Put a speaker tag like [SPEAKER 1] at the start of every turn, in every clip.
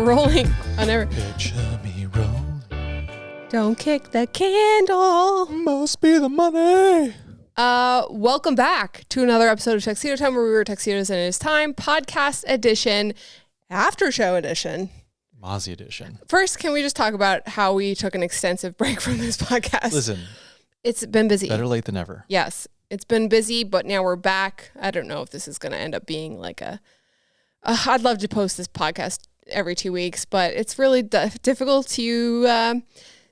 [SPEAKER 1] rolling on every...
[SPEAKER 2] Picture me rolling.
[SPEAKER 1] Don't kick the candle.
[SPEAKER 2] Must be the money.
[SPEAKER 1] Welcome back to another episode of Tuxedo Time, where we were tuxedos and it is time. Podcast edition, Aftershow edition.
[SPEAKER 2] MAUZY edition.
[SPEAKER 1] First, can we just talk about how we took an extensive break from this podcast?
[SPEAKER 2] Listen.
[SPEAKER 1] It's been busy.
[SPEAKER 2] Better late than never.
[SPEAKER 1] Yes, it's been busy, but now we're back. I don't know if this is going to end up being like I'd love to post this podcast every 2 weeks, but it's really difficult to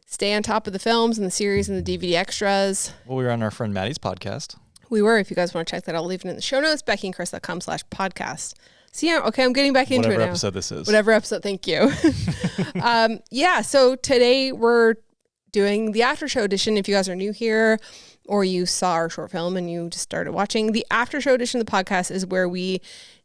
[SPEAKER 1] stay on top of the films and the series and the DVD extras.
[SPEAKER 2] Well, we were on our friend Maddie's podcast.
[SPEAKER 1] We were. If you guys want to check that, I'll leave it in the show notes, beckyandchris.com/podcast. See, okay, I'm getting back into it now.
[SPEAKER 2] Whatever episode this is.
[SPEAKER 1] Whatever episode, thank you. So today we're doing the Aftershow edition. If you guys are new here or you saw our short film and you just started watching, the Aftershow edition of the podcast is where we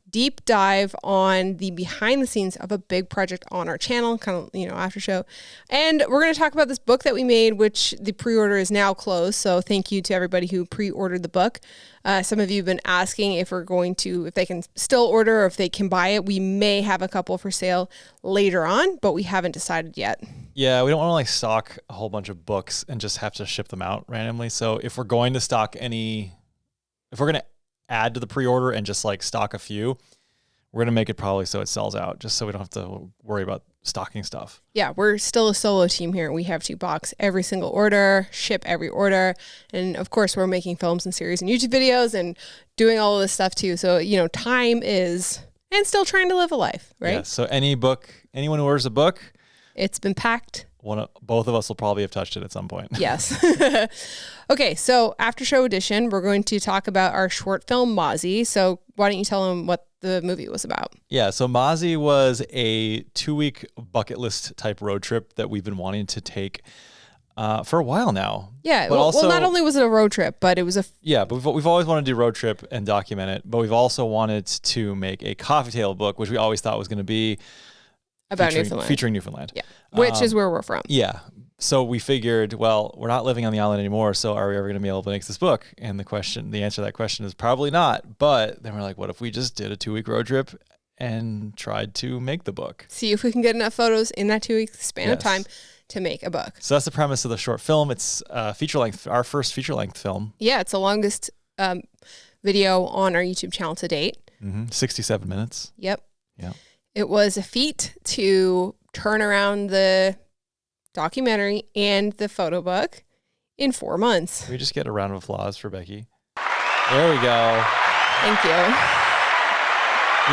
[SPEAKER 1] deep dive on the behind the scenes of a big project on our channel, kind of, after show. And we're going to talk about this book that we made, which the pre-order is now closed. So thank you to everybody who pre-ordered the book. Some of you have been asking if they can still order or if they can buy it. We may have a couple for sale later on, but we haven't decided yet.
[SPEAKER 2] Yeah, we don't want to stock a whole bunch of books and just have to ship them out randomly. So if we're going to if we're going to add to the pre-order and just stock a few, we're going to make it probably so it sells out, just so we don't have to worry about stocking stuff. Yeah,
[SPEAKER 1] we're still a solo team here. We have to box every single order, ship every order. And of course, we're making films and series and YouTube videos and doing all of this stuff too. So, time is, and still trying to live a life, right?
[SPEAKER 2] Yeah, so anyone who orders a book,
[SPEAKER 1] it's been packed.
[SPEAKER 2] Both of us will probably have touched it at some point.
[SPEAKER 1] Yes. Okay, so after show edition, we're going to talk about our short film, MAUZY. So why don't you tell them what the movie was about?
[SPEAKER 2] Yeah, so MAUZY was a 2-week bucket list type road trip that we've been wanting to take for a while now.
[SPEAKER 1] Yeah, well, not only was it a road trip, but it was
[SPEAKER 2] but we've always wanted to do road trip and document it, but we've also wanted to make a coffee table book, which we always thought was going to be
[SPEAKER 1] about
[SPEAKER 2] featuring Newfoundland.
[SPEAKER 1] Yeah, which is where we're from.
[SPEAKER 2] Yeah. So we figured, well, we're not living on the island anymore, so are we ever going to be able to make this book? And the answer to that question is probably not. But then we're like, what if we just did a 2-week road trip and tried to make the book?
[SPEAKER 1] See if we can get enough photos in that 2-week span of time to make a book.
[SPEAKER 2] So that's the premise of the short film. It's our first feature-length film.
[SPEAKER 1] Yeah, it's the longest video on our YouTube channel to date.
[SPEAKER 2] 67 minutes.
[SPEAKER 1] Yep.
[SPEAKER 2] Yeah.
[SPEAKER 1] It was a feat to turn around the documentary and the photo book in 4 months.
[SPEAKER 2] Can we just get a round of applause for Becky? There we go.
[SPEAKER 1] Thank you.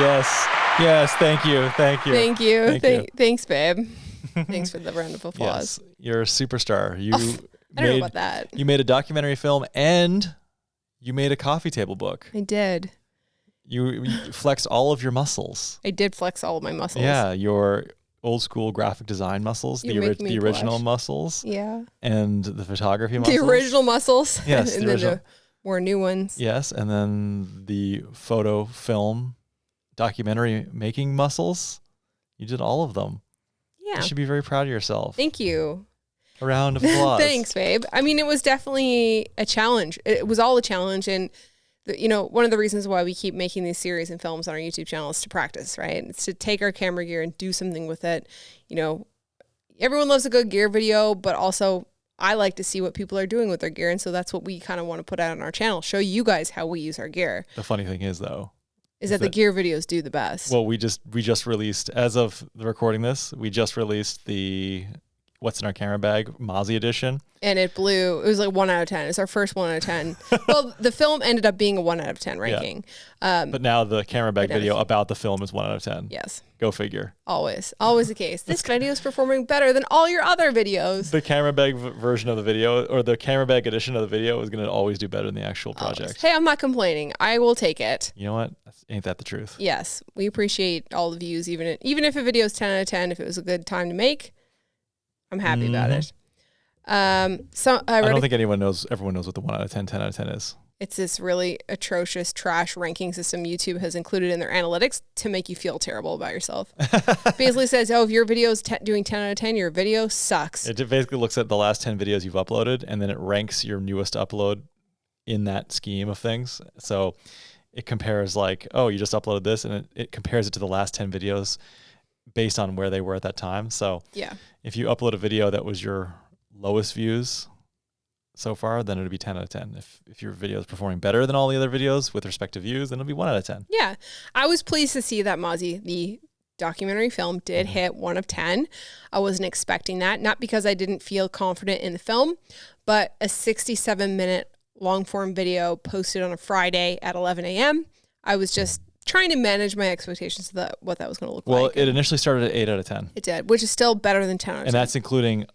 [SPEAKER 2] Yes, thank you.
[SPEAKER 1] Thanks, babe. Thanks for the round of applause.
[SPEAKER 2] Yes, you're a superstar.
[SPEAKER 1] I don't know about that.
[SPEAKER 2] You made a documentary film and you made a coffee table book.
[SPEAKER 1] I did.
[SPEAKER 2] You flexed all of your muscles.
[SPEAKER 1] I did flex all of my muscles.
[SPEAKER 2] Yeah, your old school graphic design muscles, the original muscles.
[SPEAKER 1] Yeah.
[SPEAKER 2] And the photography muscles.
[SPEAKER 1] The original muscles.
[SPEAKER 2] Yes,
[SPEAKER 1] and then the more new ones.
[SPEAKER 2] Yes, and then the photo film documentary making muscles. You did all of them.
[SPEAKER 1] Yeah.
[SPEAKER 2] You should be very proud of yourself.
[SPEAKER 1] Thank you.
[SPEAKER 2] A round of applause.
[SPEAKER 1] Thanks, babe. I mean, it was definitely a challenge. It was all a challenge, and one of the reasons why we keep making these series and films on our YouTube channel is to practice, right? It's to take our camera gear and do something with it. Everyone loves a good gear video, but also I like to see what people are doing with their gear. And so that's what we kind of want to put out on our channel, show you guys how we use our gear.
[SPEAKER 2] The funny thing is, though,
[SPEAKER 1] is that the gear videos do the best.
[SPEAKER 2] Well, we just released, as of the recording this, we just released the What's in Our Camera Bag MAUZY edition.
[SPEAKER 1] And it blew. It was like 1 out of 10. It's our first 1 out of 10. Well, the film ended up being a 1 out of 10 ranking.
[SPEAKER 2] Yeah. But now the camera bag video about the film is 1 out of 10.
[SPEAKER 1] Yes.
[SPEAKER 2] Go figure.
[SPEAKER 1] Always the case. This video is performing better than all your other videos.
[SPEAKER 2] The camera bag version of the video, or the camera bag edition of the video, is going to always do better than the actual project.
[SPEAKER 1] Always. Hey, I'm not complaining. I will take it.
[SPEAKER 2] You know what? Ain't that the truth?
[SPEAKER 1] Yes. We appreciate all the views, even if a video is 10 out of 10, if it was a good time to make. I'm happy about it. I don't
[SPEAKER 2] think everyone knows what the 1 out of 10, 10 out of 10 is.
[SPEAKER 1] It's this really atrocious trash ranking system YouTube has included in their analytics to make you feel terrible about yourself. Basically says, if your video is doing 10 out of 10, your video sucks.
[SPEAKER 2] It basically looks at the last 10 videos you've uploaded, and then it ranks your newest upload in that scheme of things. So it compares you just uploaded this, and it compares it to the last 10 videos based on where they were at that time. So
[SPEAKER 1] Yeah.
[SPEAKER 2] if you upload a video that was your lowest views so far, then it'll be 10 out of 10. If your video is performing better than all the other videos with respect to views, then it'll be 1 out of 10.
[SPEAKER 1] Yeah. I was pleased to see that MAUZY, the documentary film, did hit 1 of 10. I wasn't expecting that, not because I didn't feel confident in the film, but a 67-minute long form video posted on a Friday at 11 a.m. I was just trying to manage my expectations of what that was going to look like.
[SPEAKER 2] Well, it initially started at 8 out of 10.
[SPEAKER 1] It did, which is still better than 10 out of 10.
[SPEAKER 2] And that's including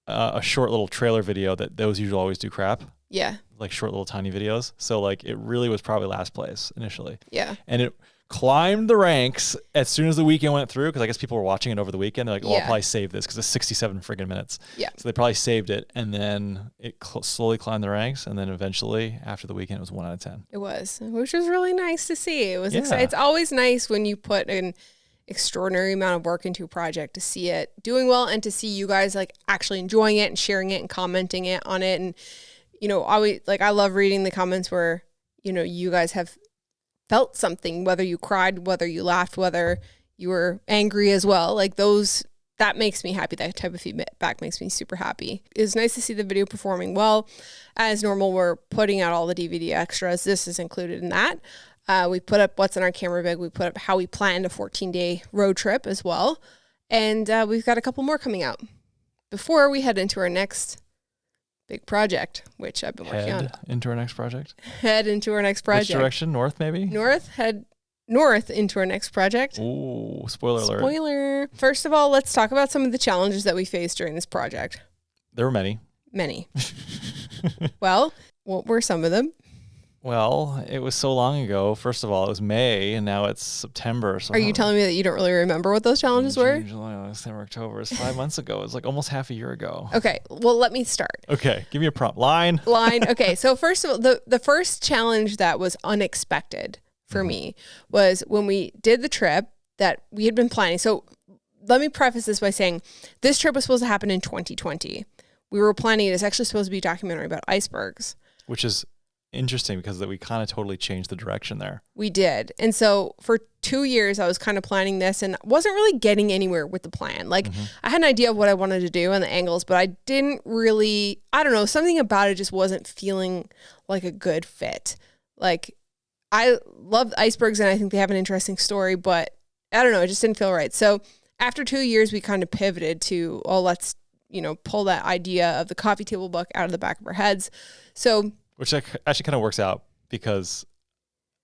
[SPEAKER 2] a short little trailer video that those usually always do crap.
[SPEAKER 1] Yeah.
[SPEAKER 2] Like short little tiny videos. So like it really was probably last place initially.
[SPEAKER 1] Yeah.
[SPEAKER 2] And it climbed the ranks as soon as the weekend went through, because I guess people were watching it over the weekend. They're like, oh, I'll probably save this because it's 67 friggin' minutes.
[SPEAKER 1] Yeah.
[SPEAKER 2] So they probably saved it, and then it slowly climbed the ranks, and then eventually after the weekend it was 1 out of 10.
[SPEAKER 1] It was, which was really nice to see. It was
[SPEAKER 2] Yeah.
[SPEAKER 1] exciting. It's always nice when you put an extraordinary amount of work into a project to see it doing well, and to see you guys like actually enjoying it and sharing it and commenting it on it. And, you know, I love reading the comments where, you know, you guys have felt something, whether you cried, whether you laughed, whether you were angry as well. Like those, that makes me happy. That type of feedback makes me super happy. It's nice to see the video performing well. As normal, we're putting out all the DVD extras. This is included in that. We put up what's in our camera bag. We put up how we planned a 14-day road trip as well. And we've got a couple more coming out before we head into our next big project, which I've been working on.
[SPEAKER 2] Into our next project?
[SPEAKER 1] Head into our next project.
[SPEAKER 2] Which direction? North, maybe?
[SPEAKER 1] Head north into our next project.
[SPEAKER 2] Ooh, spoiler alert.
[SPEAKER 1] Spoiler. First of all, let's talk about some of the challenges that we faced during this project.
[SPEAKER 2] There were many.
[SPEAKER 1] Many. Well, what were some of them?
[SPEAKER 2] Well, it was so long ago. First of all, it was May, and now it's September. So
[SPEAKER 1] Are you telling me that you don't really remember what those challenges were?
[SPEAKER 2] June, July, December, October. It's 5 months ago. It's like almost half a year ago.
[SPEAKER 1] Okay, well, let me start.
[SPEAKER 2] Okay, give me a prompt. Line.
[SPEAKER 1] Okay, so first of all, the first challenge that was unexpected for me was when we did the trip that we had been planning. So let me preface this by saying this trip was supposed to happen in 2020. We were planning it. It's actually supposed to be a documentary about icebergs.
[SPEAKER 2] Which is interesting because we kind of totally changed the direction there.
[SPEAKER 1] We did. And so for 2 years, I was kind of planning this and wasn't really getting anywhere with the plan. Like I had an idea of what I wanted to do and the angles, but I didn't really, I don't know, something about it just wasn't feeling like a good fit. Like I love icebergs and I think they have an interesting story, but I don't know, it just didn't feel right. So after 2 years, we kind of pivoted to, oh, let's, you know, pull that idea of the coffee table book out of the back of our heads. So,
[SPEAKER 2] which actually kind of works out because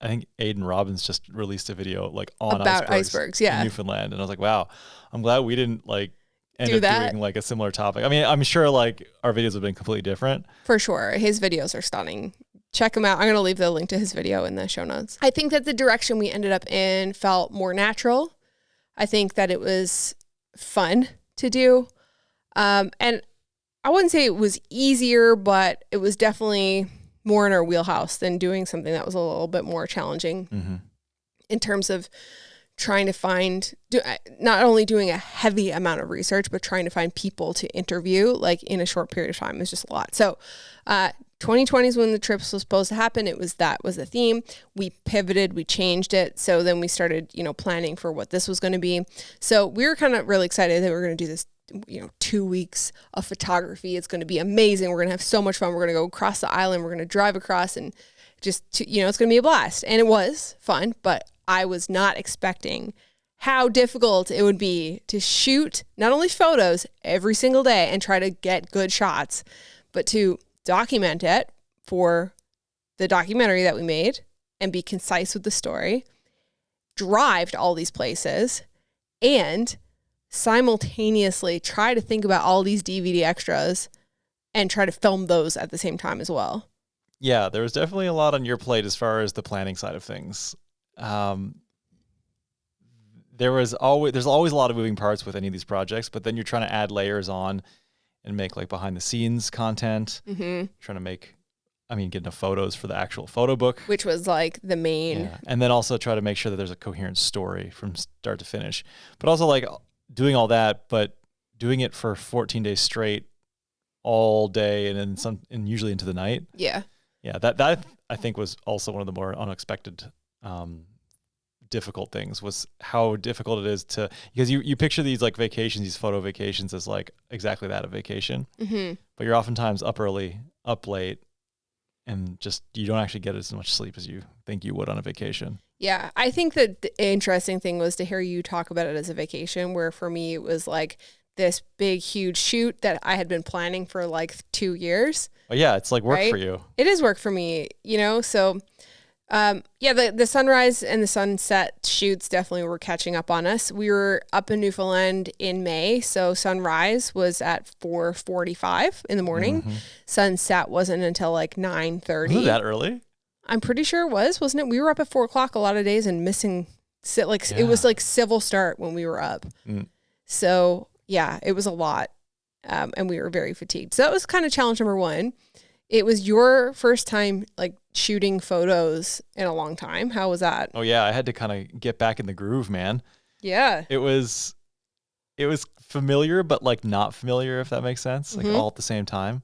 [SPEAKER 2] I think Aiden Robbins just released a video like on
[SPEAKER 1] about icebergs, yeah,
[SPEAKER 2] in Newfoundland, and I was like, wow, I'm glad we didn't like end up doing like a similar topic. I mean, I'm sure like our videos have been completely different.
[SPEAKER 1] For sure, his videos are stunning. Check him out. I'm going to leave the link to his video in the show notes. I think that the direction we ended up in felt more natural. I think that it was fun to do. And I wouldn't say it was easier, but it was definitely more in our wheelhouse than doing something that was a little bit more challenging in terms of trying to find, not only doing a heavy amount of research, but trying to find people to interview like in a short period of time is just a lot. So 2020 is when the trip was supposed to happen. That was the theme. We pivoted, we changed it. So then we started, you know, planning for what this was going to be. So we were kind of really excited that we were going to do this, you know, 2 weeks of photography. It's going to be amazing. We're going to have so much fun. We're going to go across the island. We're going to drive across and just, you know, it's going to be a blast. And it was fun, but I was not expecting how difficult it would be to shoot not only photos every single day and try to get good shots, but to document it for the documentary that we made and be concise with the story, drive to all these places, and simultaneously try to think about all these DVD extras and try to film those at the same time as well.
[SPEAKER 2] Yeah, there was definitely a lot on your plate as far as the planning side of things. There's always a lot of moving parts with any of these projects, but then you're trying to add layers on and make like behind the scenes content, trying to get enough photos for the actual photo book,
[SPEAKER 1] which was like the main,
[SPEAKER 2] and then also try to make sure that there's a coherent story from start to finish, but also like doing all that, but doing it for 14 days straight, all day, and then and usually into the night. Yeah. That I think was also one of the more unexpected difficult things was how difficult it is to, because you picture these like vacations, these photo vacations as like exactly that, a vacation, but you're oftentimes up early, up late, and just you don't actually get as much sleep as you think you would on a vacation.
[SPEAKER 1] Yeah, I think that the interesting thing was to hear you talk about it as a vacation, where for me it was like this big, huge shoot that I had been planning for like 2 years.
[SPEAKER 2] Oh yeah, it's like work
[SPEAKER 1] right?
[SPEAKER 2] for you.
[SPEAKER 1] It is work for me, you know? So, yeah, the sunrise and the sunset shoots definitely were catching up on us. We were up in Newfoundland in May, so sunrise was at 4:45 in the morning. Sunset wasn't until like 9:30.
[SPEAKER 2] Was it that early?
[SPEAKER 1] I'm pretty sure it was, wasn't it? We were up at 4 o'clock a lot of days and missing, it was like civil start when we were up. So yeah, it was a lot. And we were very fatigued. So that was kind of challenge number one. It was your first time like shooting photos in a long time. How was that?
[SPEAKER 2] Oh yeah, I had to kind of get back in the groove, man.
[SPEAKER 1] Yeah.
[SPEAKER 2] It was familiar, but like not familiar, if that makes sense. Like all at the same time.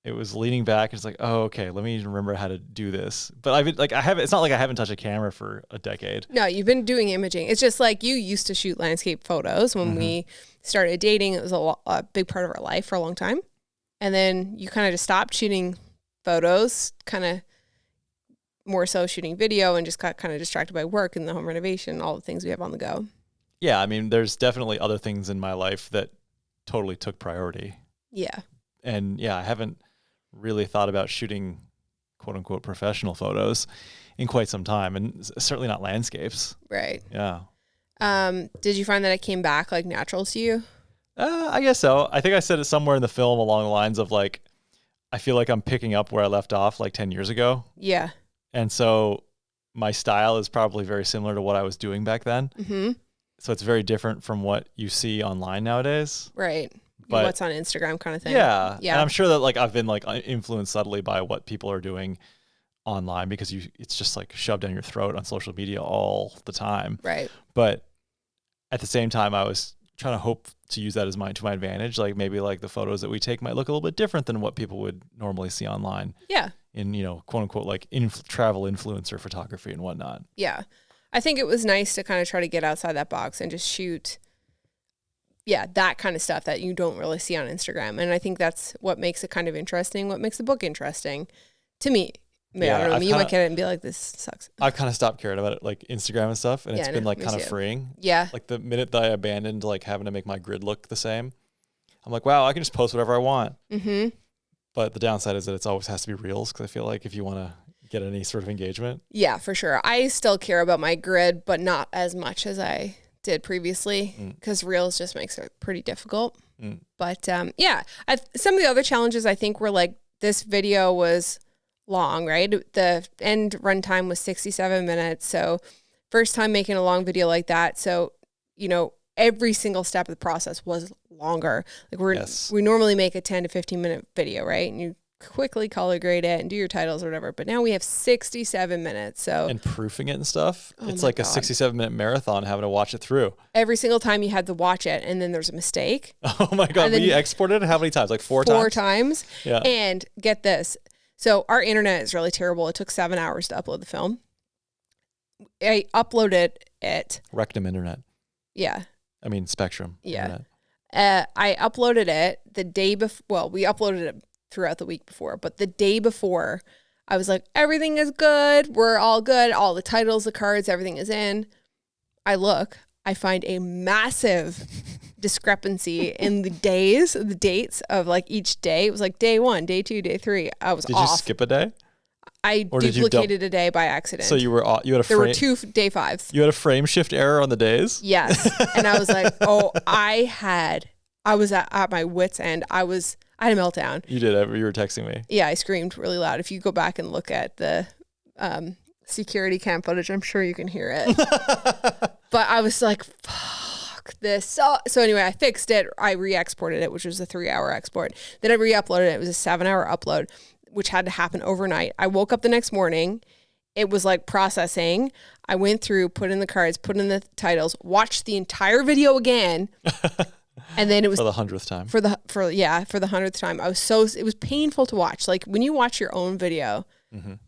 [SPEAKER 2] It was leaning back. It's like, oh, okay, let me remember how to do this. But I've been like, it's not like I haven't touched a camera for a decade.
[SPEAKER 1] No, you've been doing imaging. It's just like you used to shoot landscape photos when we started dating. It was a big part of our life for a long time. And then you kind of just stopped shooting photos, kind of more so shooting video, and just got kind of distracted by work and the home renovation, all the things we have on the go.
[SPEAKER 2] Yeah, I mean, there's definitely other things in my life that totally took priority.
[SPEAKER 1] Yeah.
[SPEAKER 2] And yeah, I haven't really thought about shooting quote unquote professional photos in quite some time, and certainly not landscapes.
[SPEAKER 1] Right.
[SPEAKER 2] Yeah.
[SPEAKER 1] Did you find that it came back like natural to you?
[SPEAKER 2] I guess so. I think I said it somewhere in the film along the lines of like, I feel like I'm picking up where I left off like 10 years ago.
[SPEAKER 1] Yeah.
[SPEAKER 2] And so my style is probably very similar to what I was doing back then. So it's very different from what you see online nowadays.
[SPEAKER 1] Right.
[SPEAKER 2] But
[SPEAKER 1] what's on Instagram kind of thing.
[SPEAKER 2] Yeah.
[SPEAKER 1] Yeah.
[SPEAKER 2] And I'm sure that like I've been like influenced subtly by what people are doing online, because it's just like shoved down your throat on social media all the time.
[SPEAKER 1] Right.
[SPEAKER 2] But at the same time, I was trying to hope to use that to my advantage. Like maybe like the photos that we take might look a little bit different than what people would normally see online.
[SPEAKER 1] Yeah.
[SPEAKER 2] In, you know, quote unquote, like travel influencer photography and whatnot.
[SPEAKER 1] Yeah. I think it was nice to kind of try to get outside that box and just shoot, that kind of stuff that you don't really see on Instagram. And I think that's what makes it kind of interesting, what makes the book interesting to me. I don't know, you might get it and be like, this sucks.
[SPEAKER 2] I've kind of stopped caring about it, like Instagram and stuff, and it's been like kind of freeing.
[SPEAKER 1] Yeah.
[SPEAKER 2] Like the minute that I abandoned like having to make my grid look the same, I'm like, wow, I can just post whatever I want. But the downside is that it always has to be reels, because I feel like if you want to get any sort of engagement. Yeah,
[SPEAKER 1] for sure. I still care about my grid, but not as much as I did previously, because reels just makes it pretty difficult. But some of the other challenges I think were like, this video was long, right? The end runtime was 67 minutes. So first time making a long video like that. So, you know, every single step of the process was longer. Like we normally make a 10 to 15 minute video, right? And you quickly color grade it and do your titles or whatever. But now we have 67 minutes. So
[SPEAKER 2] and proofing it and stuff. It's like a 67-minute marathon having to watch it through.
[SPEAKER 1] Every single time you had to watch it, and then there's a mistake.
[SPEAKER 2] Oh my God. We exported it how many times? Like four times?
[SPEAKER 1] 4 times.
[SPEAKER 2] Yeah.
[SPEAKER 1] And get this. So our internet is really terrible. It took 7 hours to upload the film. I uploaded it.
[SPEAKER 2] Rectum internet.
[SPEAKER 1] Yeah.
[SPEAKER 2] I mean, Spectrum.
[SPEAKER 1] Yeah. I uploaded it the day before. Well, we uploaded it throughout the week before, but the day before, I was like, everything is good. We're all good. All the titles, the cards, everything is in. I find a massive discrepancy in the dates of like each day. It was like day 1, day 2, day 3. I was off.
[SPEAKER 2] Did you skip a day?
[SPEAKER 1] I duplicated a day by accident.
[SPEAKER 2] So you had
[SPEAKER 1] there were 2 day 5s.
[SPEAKER 2] You had a frame shift error on the days?
[SPEAKER 1] Yes. And I was like, I was at my wit's end. I had a meltdown.
[SPEAKER 2] You did. You were texting me.
[SPEAKER 1] Yeah, I screamed really loud. If you go back and look at the security cam footage, I'm sure you can hear it. But I was like, fuck this. So anyway, I fixed it. I re-exported it, which was a 3-hour export. Then I re-uploaded it. It was a 7-hour upload, which had to happen overnight. I woke up the next morning. It was like processing. I went through, put in the cards, put in the titles, watched the entire video again. And then it was
[SPEAKER 2] for the 100th time.
[SPEAKER 1] For the 100th time. It was painful to watch. Like when you watch your own video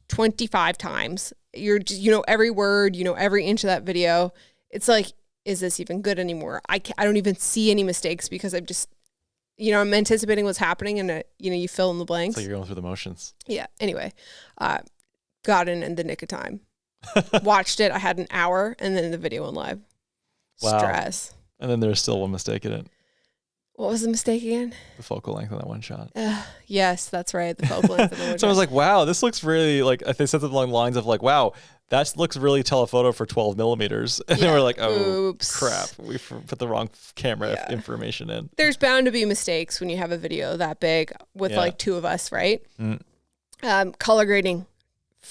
[SPEAKER 1] 25 times, you're just, you know, every word, you know, every inch of that video. It's like, is this even good anymore? I don't even see any mistakes because I'm just, you know, I'm anticipating what's happening, and you know, you fill in the blanks.
[SPEAKER 2] So you're going through the motions.
[SPEAKER 1] Yeah. Anyway, got in the nick of time. Watched it. I had an hour, and then the video went live.
[SPEAKER 2] Wow.
[SPEAKER 1] Stress.
[SPEAKER 2] And then there's still one mistake in it.
[SPEAKER 1] What was the mistake again?
[SPEAKER 2] The focal length on that one shot.
[SPEAKER 1] Yes, that's right. The focal length of the one shot.
[SPEAKER 2] So I was like, wow, this looks really like, they said something along the lines of like, wow, that looks really telephoto for 12 millimeters. And then we're like, oh, oops. Crap. We put the wrong camera information in.
[SPEAKER 1] There's bound to be mistakes when you have a video that big with like two of us, right? Color grading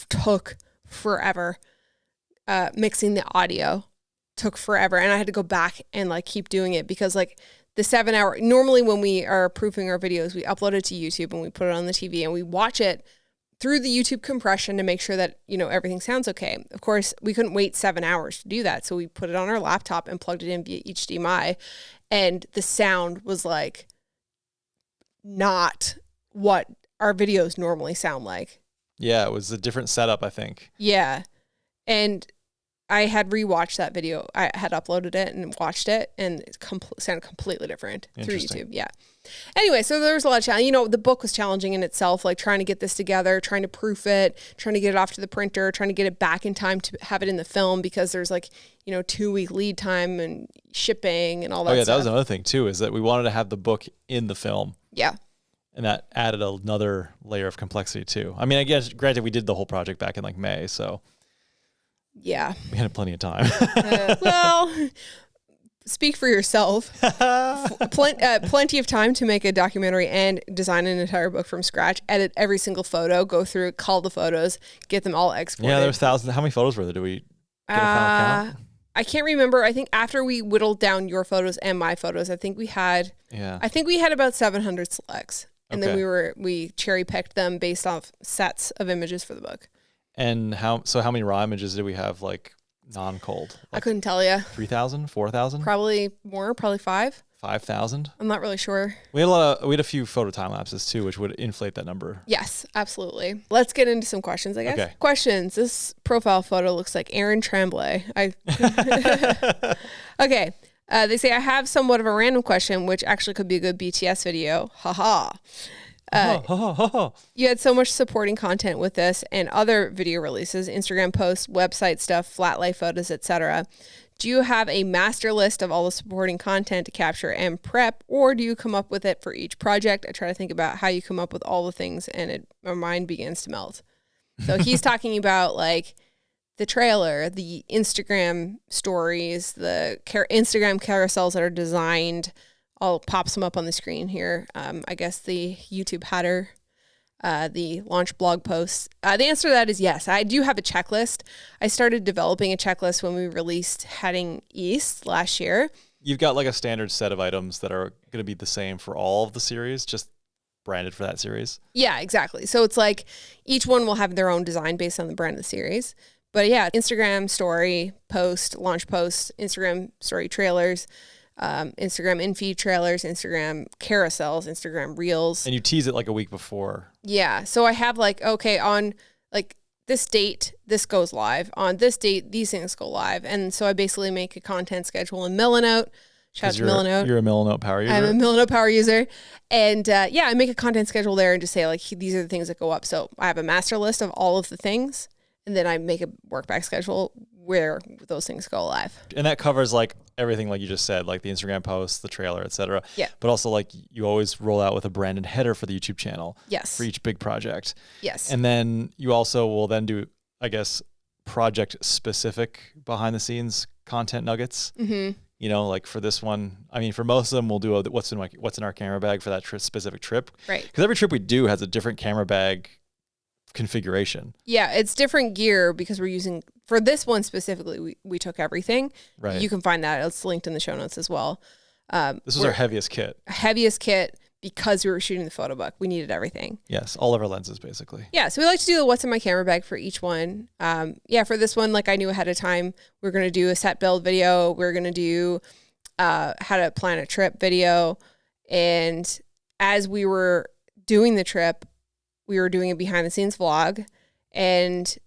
[SPEAKER 1] took forever. Mixing the audio took forever. And I had to go back and like keep doing it because like the 7 hour, normally when we are proofing our videos, we upload it to YouTube and we put it on the TV and we watch it through the YouTube compression to make sure that, you know, everything sounds okay. Of course, we couldn't wait 7 hours to do that. So we put it on our laptop and plugged it in via HDMI. And the sound was like not what our videos normally sound like.
[SPEAKER 2] Yeah, it was a different setup, I think.
[SPEAKER 1] Yeah. And I had rewatched that video. I had uploaded it and watched it, and it sounded completely different through YouTube. Yeah. Anyway, so there was a lot of challenge. You know, the book was challenging in itself, like trying to get this together, trying to proof it, trying to get it off to the printer, trying to get it back in time to have it in the film because there's like, you know, 2-week lead time and shipping and all that stuff.
[SPEAKER 2] That was another thing too, is that we wanted to have the book in the film.
[SPEAKER 1] Yeah.
[SPEAKER 2] And that added another layer of complexity too. I mean, I guess, granted, we did the whole project back in like May, so
[SPEAKER 1] yeah,
[SPEAKER 2] we had plenty of time.
[SPEAKER 1] Well, speak for yourself. Plenty of time to make a documentary and design an entire book from scratch, edit every single photo, go through, cull the photos, get them all exported.
[SPEAKER 2] Yeah, there's thousands. How many photos were there? Do we get a final count?
[SPEAKER 1] I can't remember. I think after we whittled down your photos and my photos, I think we had about 700 selects. And then we cherry picked them based off sets of images for the book.
[SPEAKER 2] And how many raw images did we have, like non-cold? Like
[SPEAKER 1] I couldn't tell you.
[SPEAKER 2] 3,000, 4,000?
[SPEAKER 1] Probably more, probably
[SPEAKER 2] 5,000?
[SPEAKER 1] I'm not really sure.
[SPEAKER 2] We had a few photo time lapses too, which would inflate that number.
[SPEAKER 1] Yes, absolutely. Let's get into some questions, I guess.
[SPEAKER 2] Okay.
[SPEAKER 1] Questions. This profile photo looks like Aaron Tremblay. Okay. They say, I have somewhat of a random question, which actually could be a good BTS video. Haha. You had so much supporting content with this and other video releases, Instagram posts, website stuff, flat lay photos, etc. Do you have a master list of all the supporting content to capture and prep, or do you come up with it for each project? I try to think about how you come up with all the things, and my mind begins to melt. So he's talking about like the trailer, the Instagram stories, the Instagram carousels that are designed. I'll pop some up on the screen here. I guess the YouTube header, the launch blog posts. The answer to that is yes. I do have a checklist. I started developing a checklist when we released Heading East last year.
[SPEAKER 2] You've got like a standard set of items that are going to be the same for all of the series, just branded for that series. Yeah,
[SPEAKER 1] exactly. So it's like each one will have their own design based on the brand of the series. But yeah, Instagram story post, launch post, Instagram story trailers, Instagram in-feed trailers, Instagram carousels, Instagram reels.
[SPEAKER 2] And you tease it like a week before.
[SPEAKER 1] Yeah. So I have like, okay, on like this date, this goes live. On this date, these things go live. And so I basically make a content schedule in Milanote. Shout out to Milanote.
[SPEAKER 2] You're a Milanote power user.
[SPEAKER 1] I'm a Milanote power user. And I make a content schedule there and just say like, these are the things that go up. So I have a master list of all of the things. And then I make a work back schedule where those things go live.
[SPEAKER 2] And that covers like everything like you just said, like the Instagram posts, the trailer, etc.
[SPEAKER 1] Yeah.
[SPEAKER 2] But also like you always roll out with a branded header for the YouTube channel.
[SPEAKER 1] Yes.
[SPEAKER 2] For each big project.
[SPEAKER 1] Yes.
[SPEAKER 2] And then you also will then do, I guess, project specific behind the scenes content nuggets.
[SPEAKER 1] Mm-hmm.
[SPEAKER 2] You know, like for this one, I mean, for most of them, we'll do what's in our camera bag for that specific trip.
[SPEAKER 1] Right.
[SPEAKER 2] Because every trip we do has a different camera bag configuration.
[SPEAKER 1] Yeah, it's different gear because we're using, for this one specifically, we took everything.
[SPEAKER 2] Right.
[SPEAKER 1] You can find that. It's linked in the show notes as well.
[SPEAKER 2] This was our heaviest kit.
[SPEAKER 1] Heaviest kit because we were shooting the photo book. We needed everything.
[SPEAKER 2] Yes, all of our lenses basically.
[SPEAKER 1] Yeah, so we like to do the what's in my camera bag for each one. For this one, like I knew ahead of time, we're going to do a set build video. We're going to do how to plan a trip video. And as we were doing the trip, we were doing a behind the scenes vlog, and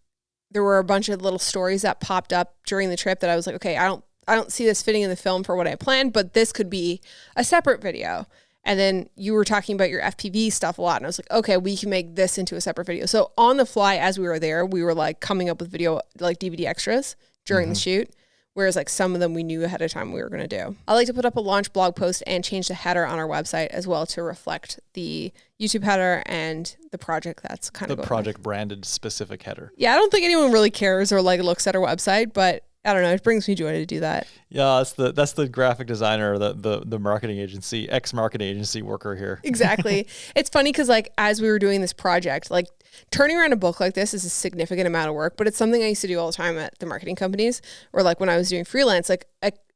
[SPEAKER 1] there were a bunch of little stories that popped up during the trip that I was like, okay, I don't see this fitting in the film for what I planned, but this could be a separate video. And then you were talking about your FPV stuff a lot. And I was like, okay, we can make this into a separate video. So on the fly, as we were there, we were like coming up with video, like DVD extras during the shoot. Whereas like some of them we knew ahead of time we were going to do. I like to put up a launch blog post and change the header on our website as well to reflect the YouTube header and the project that's kind of
[SPEAKER 2] the project branded specific header.
[SPEAKER 1] Yeah, I don't think anyone really cares or like looks at our website, but I don't know. It brings me joy to do that.
[SPEAKER 2] Yeah, that's the graphic designer, the marketing agency, ex-marketing agency worker here.
[SPEAKER 1] Exactly. It's funny because like as we were doing this project, like turning around a book like this is a significant amount of work, but it's something I used to do all the time at the marketing companies, or like when I was doing freelance. Like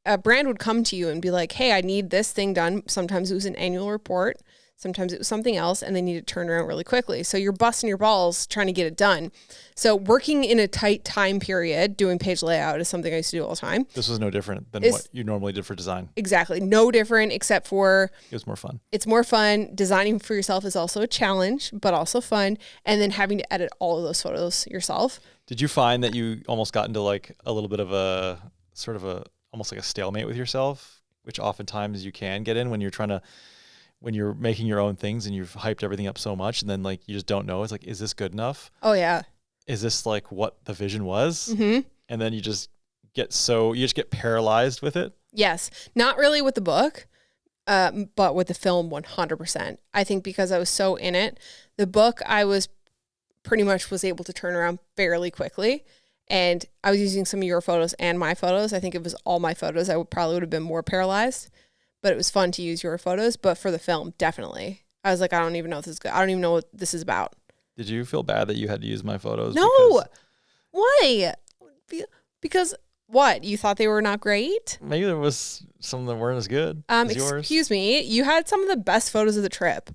[SPEAKER 1] a brand would come to you and be like, "Hey, I need this thing done." Sometimes it was an annual report. Sometimes it was something else, and they need to turn around really quickly. So you're busting your balls trying to get it done. So working in a tight time period, doing page layout is something I used to do all the time.
[SPEAKER 2] This was no different than what you normally did for design.
[SPEAKER 1] Exactly. No different, except for
[SPEAKER 2] it was more fun.
[SPEAKER 1] It's more fun. Designing for yourself is also a challenge, but also fun. And then having to edit all of those photos yourself.
[SPEAKER 2] Did you find that you almost got into like a little bit of a sort of almost like a stalemate with yourself, which oftentimes you can get in when you're making your own things and you've hyped everything up so much and then like you just don't know. It's like, is this good enough?
[SPEAKER 1] Oh yeah.
[SPEAKER 2] Is this like what the vision was?
[SPEAKER 1] Mm-hmm.
[SPEAKER 2] And then you just get paralyzed with it.
[SPEAKER 1] Yes. Not really with the book, but with the film 100%. I think because I was so in it, the book I was pretty much was able to turn around fairly quickly. And I was using some of your photos and my photos. I think if it was all my photos, I would have been more paralyzed. But it was fun to use your photos. But for the film, definitely. I was like, I don't even know if this is good. I don't even know what this is about.
[SPEAKER 2] Did you feel bad that you had to use my photos?
[SPEAKER 1] No. Why? Because what? You thought they were not great?
[SPEAKER 2] Maybe there was some that weren't as good as yours.
[SPEAKER 1] Excuse me. You had some of the best photos of the trip.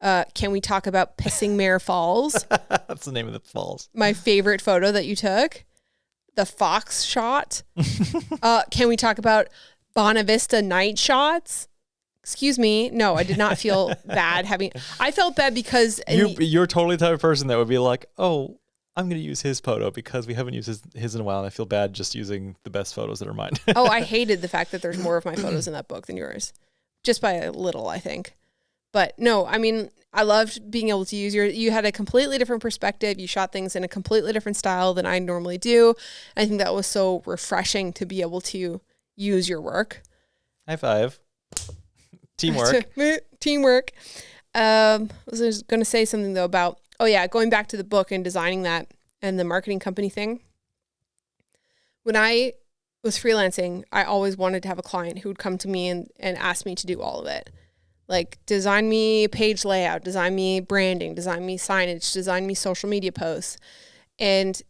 [SPEAKER 1] Can we talk about Pissing Mare Falls?
[SPEAKER 2] That's the name of the falls.
[SPEAKER 1] My favorite photo that you took. The fox shot. Can we talk about Bonavista night shots? Excuse me. No, I did not feel bad I felt bad because
[SPEAKER 2] you're totally the type of person that would be like, oh, I'm going to use his photo because we haven't used his in a while. And I feel bad just using the best photos that are mine.
[SPEAKER 1] Oh, I hated the fact that there's more of my photos in that book than yours. Just by a little, I think. But no, I mean, I loved being able to use you had a completely different perspective. You shot things in a completely different style than I normally do. I think that was so refreshing to be able to use your work.
[SPEAKER 2] High five. Teamwork.
[SPEAKER 1] Teamwork. I was going to say something though about, going back to the book and designing that and the marketing company thing. When I was freelancing, I always wanted to have a client who would come to me and ask me to do all of it. Like design me page layout, design me branding, design me signage, design me social media posts. And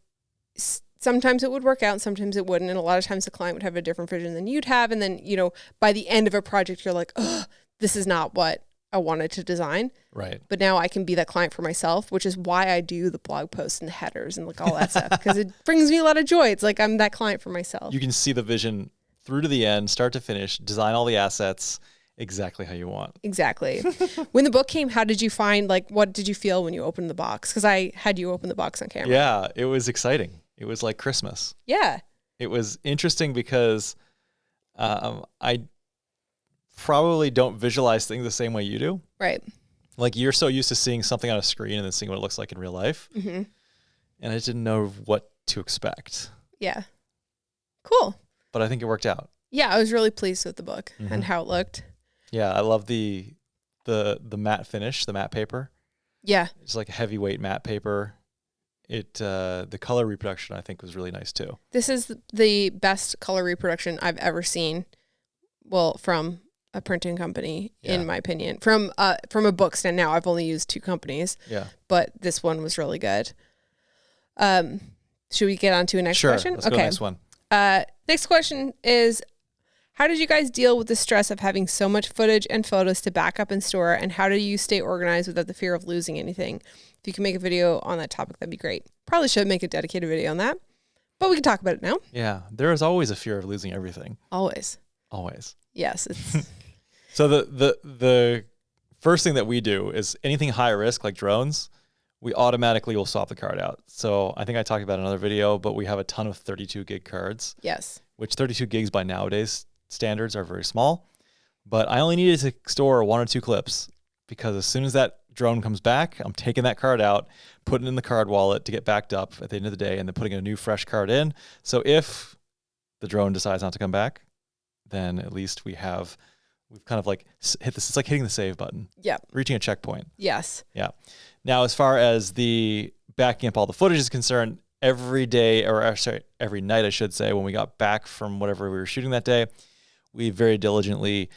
[SPEAKER 1] sometimes it would work out and sometimes it wouldn't. And a lot of times the client would have a different vision than you'd have. And then, by the end of a project, you're like, oh, this is not what I wanted to design.
[SPEAKER 2] Right.
[SPEAKER 1] But now I can be that client for myself, which is why I do the blog posts and the headers and like all that stuff. Because it brings me a lot of joy. It's like I'm that client for myself.
[SPEAKER 2] You can see the vision through to the end, start to finish, design all the assets exactly how you want.
[SPEAKER 1] Exactly. When the book came, how did you find, what did you feel when you opened the box? Because I had you open the box on camera.
[SPEAKER 2] Yeah, it was exciting. It was like Christmas.
[SPEAKER 1] Yeah.
[SPEAKER 2] It was interesting because I probably don't visualize things the same way you do.
[SPEAKER 1] Right.
[SPEAKER 2] Like you're so used to seeing something on a screen and then seeing what it looks like in real life. Mm-hmm. And I didn't know what to expect.
[SPEAKER 1] Yeah. Cool.
[SPEAKER 2] But I think it worked out.
[SPEAKER 1] Yeah, I was really pleased with the book and how it looked.
[SPEAKER 2] Yeah, I love the matte finish, the matte paper.
[SPEAKER 1] Yeah.
[SPEAKER 2] It's like heavyweight matte paper. The color reproduction I think was really nice too.
[SPEAKER 1] This is the best color reproduction I've ever seen. Well, from a printing company, in my opinion. From a book stand. Now I've only used 2 companies.
[SPEAKER 2] Yeah.
[SPEAKER 1] But this one was really good. Should we get on to a next question?
[SPEAKER 2] Let's go next one.
[SPEAKER 1] Next question is, how did you guys deal with the stress of having so much footage and photos to back up and store? And how do you stay organized without the fear of losing anything? If you can make a video on that topic, that'd be great. Probably should make a dedicated video on that, but we can talk about it now.
[SPEAKER 2] Yeah. There is always a fear of losing everything.
[SPEAKER 1] Always.
[SPEAKER 2] Yes.
[SPEAKER 1] It's
[SPEAKER 2] So the first thing that we do is anything high risk like drones, we automatically will swap the card out. So I think I talked about it in another video, but we have a ton of 32 gig cards.
[SPEAKER 1] Yes.
[SPEAKER 2] Which 32 gigs by nowadays standards are very small. But I only needed to store 1 or 2 clips because as soon as that drone comes back, I'm taking that card out, putting it in the card wallet to get backed up at the end of the day, and then putting a new fresh card in. So if the drone decides not to come back, then at least we've kind of like hit this. It's like hitting the save button.
[SPEAKER 1] Yeah.
[SPEAKER 2] Reaching a checkpoint.
[SPEAKER 1] Yes.
[SPEAKER 2] Yeah. Now, as far as the backing up all the footage is concerned, every day, or sorry, every night, I should say, when we got back from whatever we were shooting that day, we very diligently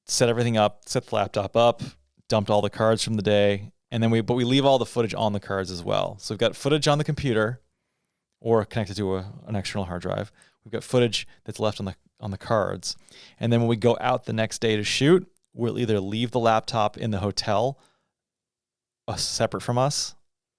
[SPEAKER 2] set everything up, set the laptop up, dumped all the cards from the day, and then we leave all the footage on the cards as well. So we've got footage on the computer or connected to an external hard drive. We've got footage that's left on the cards. And then when we go out the next day to shoot, we'll either leave the laptop in the hotel separate from us.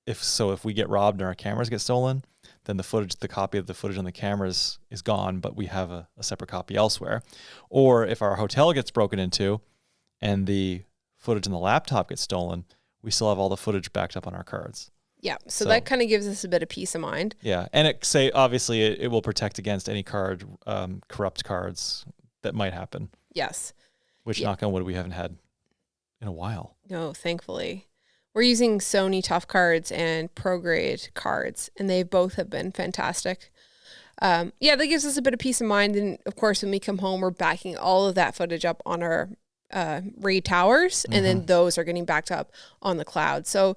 [SPEAKER 2] If we get robbed and our cameras get stolen, then the copy of the footage on the cameras is gone, but we have a separate copy elsewhere. Or if our hotel gets broken into and the footage on the laptop gets stolen, we still have all the footage backed up on our cards.
[SPEAKER 1] Yeah, so that kind of gives us a bit of peace of mind.
[SPEAKER 2] Yeah, and obviously it will protect against any corrupt cards that might happen.
[SPEAKER 1] Yes.
[SPEAKER 2] Which, knock on wood, we haven't had in a while.
[SPEAKER 1] No, thankfully. We're using Sony Tough Cards and ProGrade cards, and they both have been fantastic. That gives us a bit of peace of mind. And of course, when we come home, we're backing all of that footage up on our RAID towers, and then those are getting backed up on the cloud. So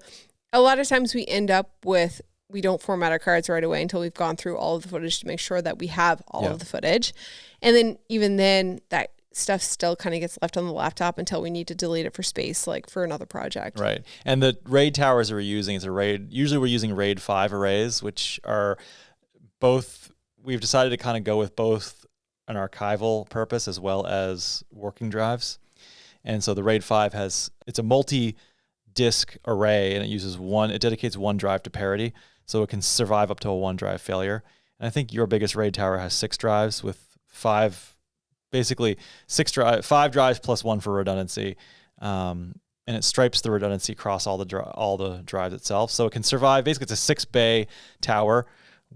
[SPEAKER 1] a lot of times we end up with, we don't format our cards right away until we've gone through all of the footage to make sure that we have all of the footage. And then even then, that stuff still kind of gets left on the laptop until we need to delete it for space, like for another project.
[SPEAKER 2] Right. And the RAID towers that we're using is usually we're using RAID 5 arrays, which are both, we've decided to kind of go with both an archival purpose as well as working drives. And so the RAID 5 it's a multi-disk array, and it dedicates one drive to parity, so it can survive up to a 1 drive failure. And I think your biggest RAID tower has 6 drives with 5 drives plus 1 for redundancy, and it stripes the redundancy across all the drives itself, so it can survive. Basically, it's a 6-bay tower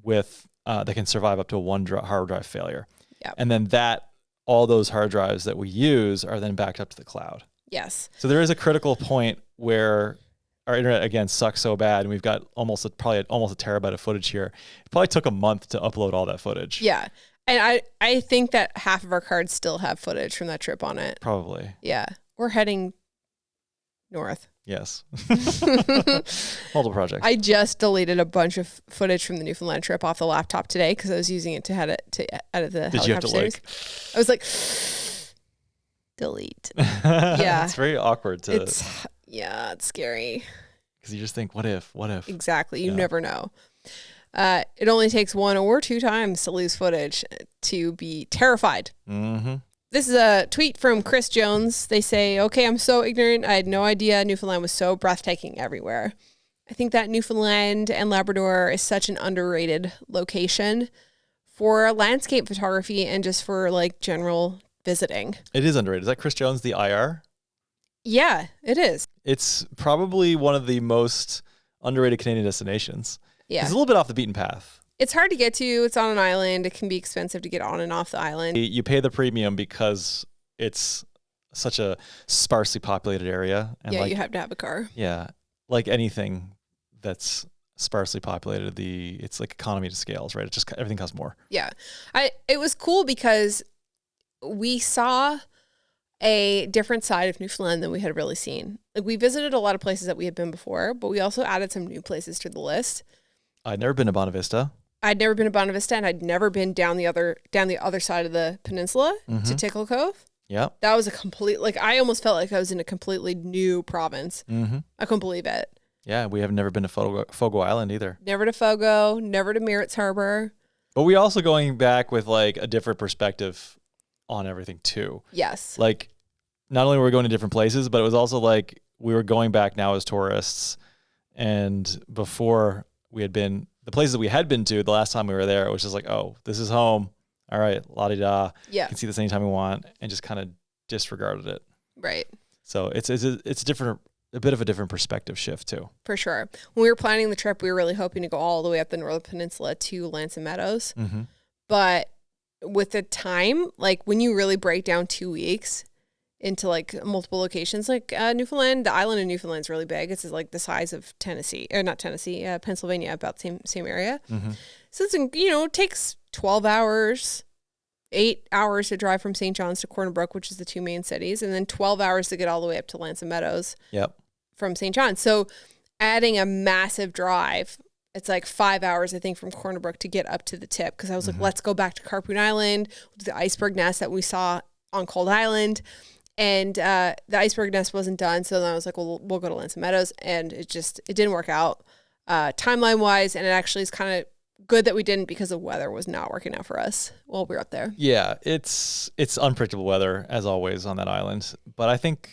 [SPEAKER 2] with that can survive up to a 1 hard drive failure.
[SPEAKER 1] Yep.
[SPEAKER 2] And then all those hard drives that we use are then backed up to the cloud.
[SPEAKER 1] Yes.
[SPEAKER 2] So there is a critical point where our internet again sucks so bad, and we've got probably almost a terabyte of footage here. It probably took a month to upload all that footage.
[SPEAKER 1] Yeah. And I think that half of our cards still have footage from that trip on it.
[SPEAKER 2] Probably.
[SPEAKER 1] Yeah. We're heading north.
[SPEAKER 2] Yes. Multiple projects.
[SPEAKER 1] I just deleted a bunch of footage from the Newfoundland trip off the laptop today because I was using it to edit the
[SPEAKER 2] Did you have
[SPEAKER 1] helicopter
[SPEAKER 2] to
[SPEAKER 1] series. I was like, delete. Yeah.
[SPEAKER 2] It's very awkward to.
[SPEAKER 1] It's scary.
[SPEAKER 2] Because you just think, what if?
[SPEAKER 1] Exactly. You never know. It only takes 1 or 2 times to lose footage to be terrified.
[SPEAKER 2] Mm-hmm.
[SPEAKER 1] This is a tweet from Chris Jones. They say, okay, I'm so ignorant. I had no idea Newfoundland was so breathtaking everywhere. I think that Newfoundland and Labrador is such an underrated location for landscape photography and just for like general visiting. It
[SPEAKER 2] is underrated. Is that Chris Jones, the IR?
[SPEAKER 1] Yeah, it is.
[SPEAKER 2] It's probably one of the most underrated Canadian destinations.
[SPEAKER 1] Yeah.
[SPEAKER 2] It's a little bit off the beaten path.
[SPEAKER 1] It's hard to get to. It's on an island. It can be expensive to get on and off the island.
[SPEAKER 2] You pay the premium because it's such a sparsely populated area. And
[SPEAKER 1] you have to have a car.
[SPEAKER 2] Yeah. Like anything that's sparsely populated, it's like economy to scales, right? It just, everything costs more.
[SPEAKER 1] Yeah. It was cool because we saw a different side of Newfoundland than we had really seen. Like, we visited a lot of places that we had been before, but we also added some new places to the list.
[SPEAKER 2] I'd never been to Bonavista.
[SPEAKER 1] I'd never been to Bonavista, and I'd never been down the other side of the peninsula to Tickle Cove.
[SPEAKER 2] Yeah.
[SPEAKER 1] That was I almost felt like I was in a completely new province.
[SPEAKER 2] Mm-hmm.
[SPEAKER 1] I couldn't believe it.
[SPEAKER 2] Yeah, we have never been to Fogo Island either.
[SPEAKER 1] Never to Fogo, never to Merritt's Harbor.
[SPEAKER 2] But we also going back with like a different perspective on everything too.
[SPEAKER 1] Yes.
[SPEAKER 2] Like, not only were we going to different places, but it was also like we were going back now as tourists. And before we had been, the places that we had been to the last time we were there, it was just like, oh, this is home. All right, la-di-da.
[SPEAKER 1] Yeah.
[SPEAKER 2] You can see this anytime we want, and just kind of disregarded it.
[SPEAKER 1] Right.
[SPEAKER 2] So it's a different a bit of a different perspective shift too.
[SPEAKER 1] For sure. When we were planning the trip, we were really hoping to go all the way up the Northern Peninsula to Lansing Meadows.
[SPEAKER 2] Mm-hmm.
[SPEAKER 1] But with the time, like when you really break down 2 weeks into like multiple locations, like Newfoundland, the island of Newfoundland is really big. It's like the size of Pennsylvania, about the same area.
[SPEAKER 2] Mm-hmm.
[SPEAKER 1] So it's, it takes 12 hours, 8 hours to drive from St. John's to Corner Brook, which is the 2 main cities, and then 12 hours to get all the way up to Lansing Meadows.
[SPEAKER 2] Yep.
[SPEAKER 1] From St. John's. So adding a massive drive, it's like 5 hours, I think, from Corner Brook to get up to the tip. Because I was like, let's go back to Carpoon Island, the iceberg nest that we saw on Cold Island. And the iceberg nest wasn't done. So then I was like, well, we'll go to Lansing Meadows. And it didn't work out timeline-wise. And it actually is kind of good that we didn't, because the weather was not working out for us while we were up there.
[SPEAKER 2] Yeah, it's unpredictable weather, as always, on that island. But I think,